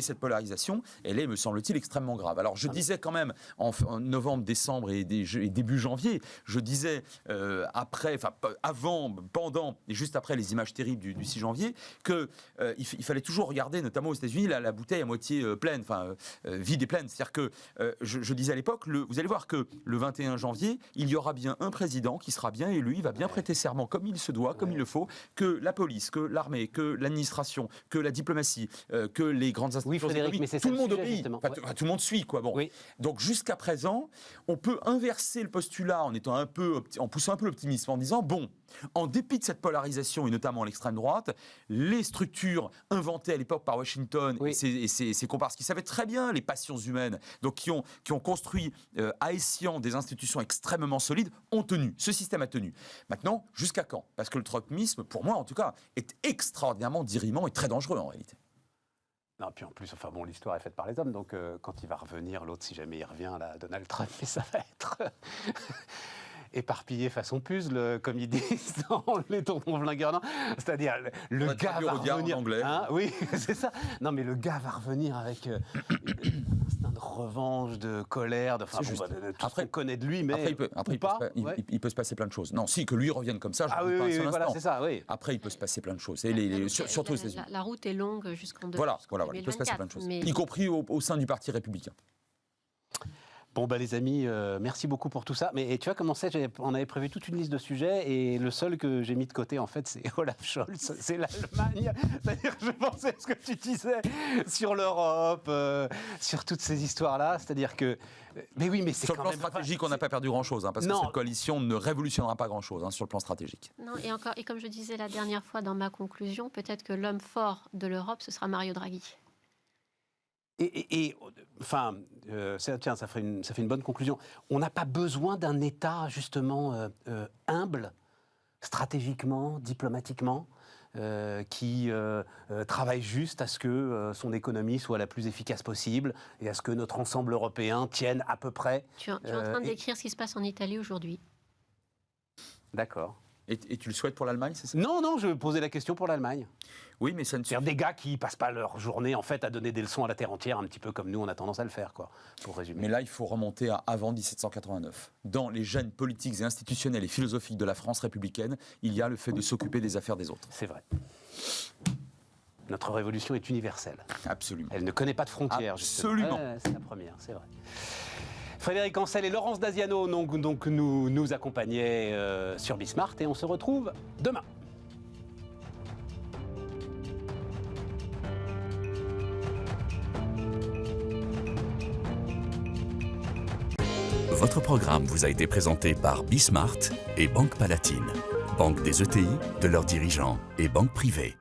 cette polarisation, elle est, me semble-t-il, extrêmement grave. Alors, je disais quand même, en novembre, décembre et début janvier, je disais avant, pendant et juste après les images terribles du 6 janvier, qu'il fallait toujours regarder, notamment aux États-Unis, la bouteille à moitié pleine, vide et pleine. C'est-à-dire que je disais à l'époque, vous allez voir que le 21 janvier, il y aura bien un président qui sera bien élu, il va bien prêter serment comme il se doit, comme il le faut, que la police, que l'armée, que l'administration, que la diplomatie, que les grandes institutions, tout le monde obéit, tout le monde suit quoi. Bon. Oui. Donc jusqu'à présent, on peut inverser le postulat en poussant un peu l'optimisme, en disant bon, en dépit de cette polarisation et notamment l'extrême droite, les structures inventées à l'époque par Washington et ses comparses qui savaient très bien les passions humaines, donc qui ont construit à Essian des institutions extrêmement solides, ont tenu. Ce système a tenu. Maintenant, jusqu'à quand ? Parce que le trumpisme, pour moi en tout cas, est extraordinairement dirimant et très dangereux en réalité. Non, puis en plus, l'histoire est faite par les hommes, donc quand il va revenir, l'autre, si jamais il revient, là, Donald Trump, ça va être éparpillé façon puzzle, comme ils disent dans les tontons flingueurs. C'est-à-dire, le gars va revenir... en anglais. Oui, c'est ça. Non, mais le gars va revenir avec un instinct de revanche, de colère, de tout ce qu'on connaît de lui, mais il peut se passer plein de choses. Non, si, que lui revienne comme ça, je ne doute pas voilà, c'est ça, oui. Après, il peut se passer plein de choses. Surtout aux États-Unis. La route est longue jusqu'en 2024. Voilà, il peut se passer plein de choses. Y compris au sein du Parti républicain. Bon, les amis, merci beaucoup pour tout ça. Mais tu vois, comment c'est, on avait prévu toute une liste de sujets et le seul que j'ai mis de côté, en fait, c'est Olaf Scholz, c'est l'Allemagne. C'est-à-dire que je pensais à ce que tu disais sur l'Europe, sur toutes ces histoires-là. C'est-à-dire que... Mais oui, mais c'est sur le plan stratégique, on n'a pas perdu grand-chose, parce que cette coalition ne révolutionnera pas grand-chose sur le plan stratégique. Non, et comme je disais la dernière fois dans ma conclusion, peut-être que l'homme fort de l'Europe, ce sera Mario Draghi. Enfin, tiens, ça fait une bonne conclusion. On n'a pas besoin d'un État, justement, humble, stratégiquement, diplomatiquement, qui travaille juste à ce que son économie soit la plus efficace possible et à ce que notre ensemble européen tienne à peu près. Tu es en train de décrire ce qui se passe en Italie aujourd'hui. D'accord. Et tu le souhaites pour l'Allemagne, c'est ça? Non, je posais la question pour l'Allemagne. Oui, mais ça ne C'est-à-dire des gars qui passent pas leur journée en fait à donner des leçons à la terre entière, un petit peu comme nous on a tendance à le faire, quoi, pour résumer. Mais là, il faut remonter à avant 1789. Dans les gènes politiques et institutionnels et philosophiques de la France républicaine, il y a le fait de s'occuper des affaires des autres. C'est vrai. Notre révolution est universelle. Absolument. Elle ne connaît pas de frontières. Absolument. C'est la première, c'est vrai. Frédéric Ancel et Laurence Daziano donc nous accompagnaient sur Bismart et on se retrouve demain. Votre programme vous a été présenté par Bismart et Banque Palatine, banque des ETI, de leurs dirigeants et banque privée.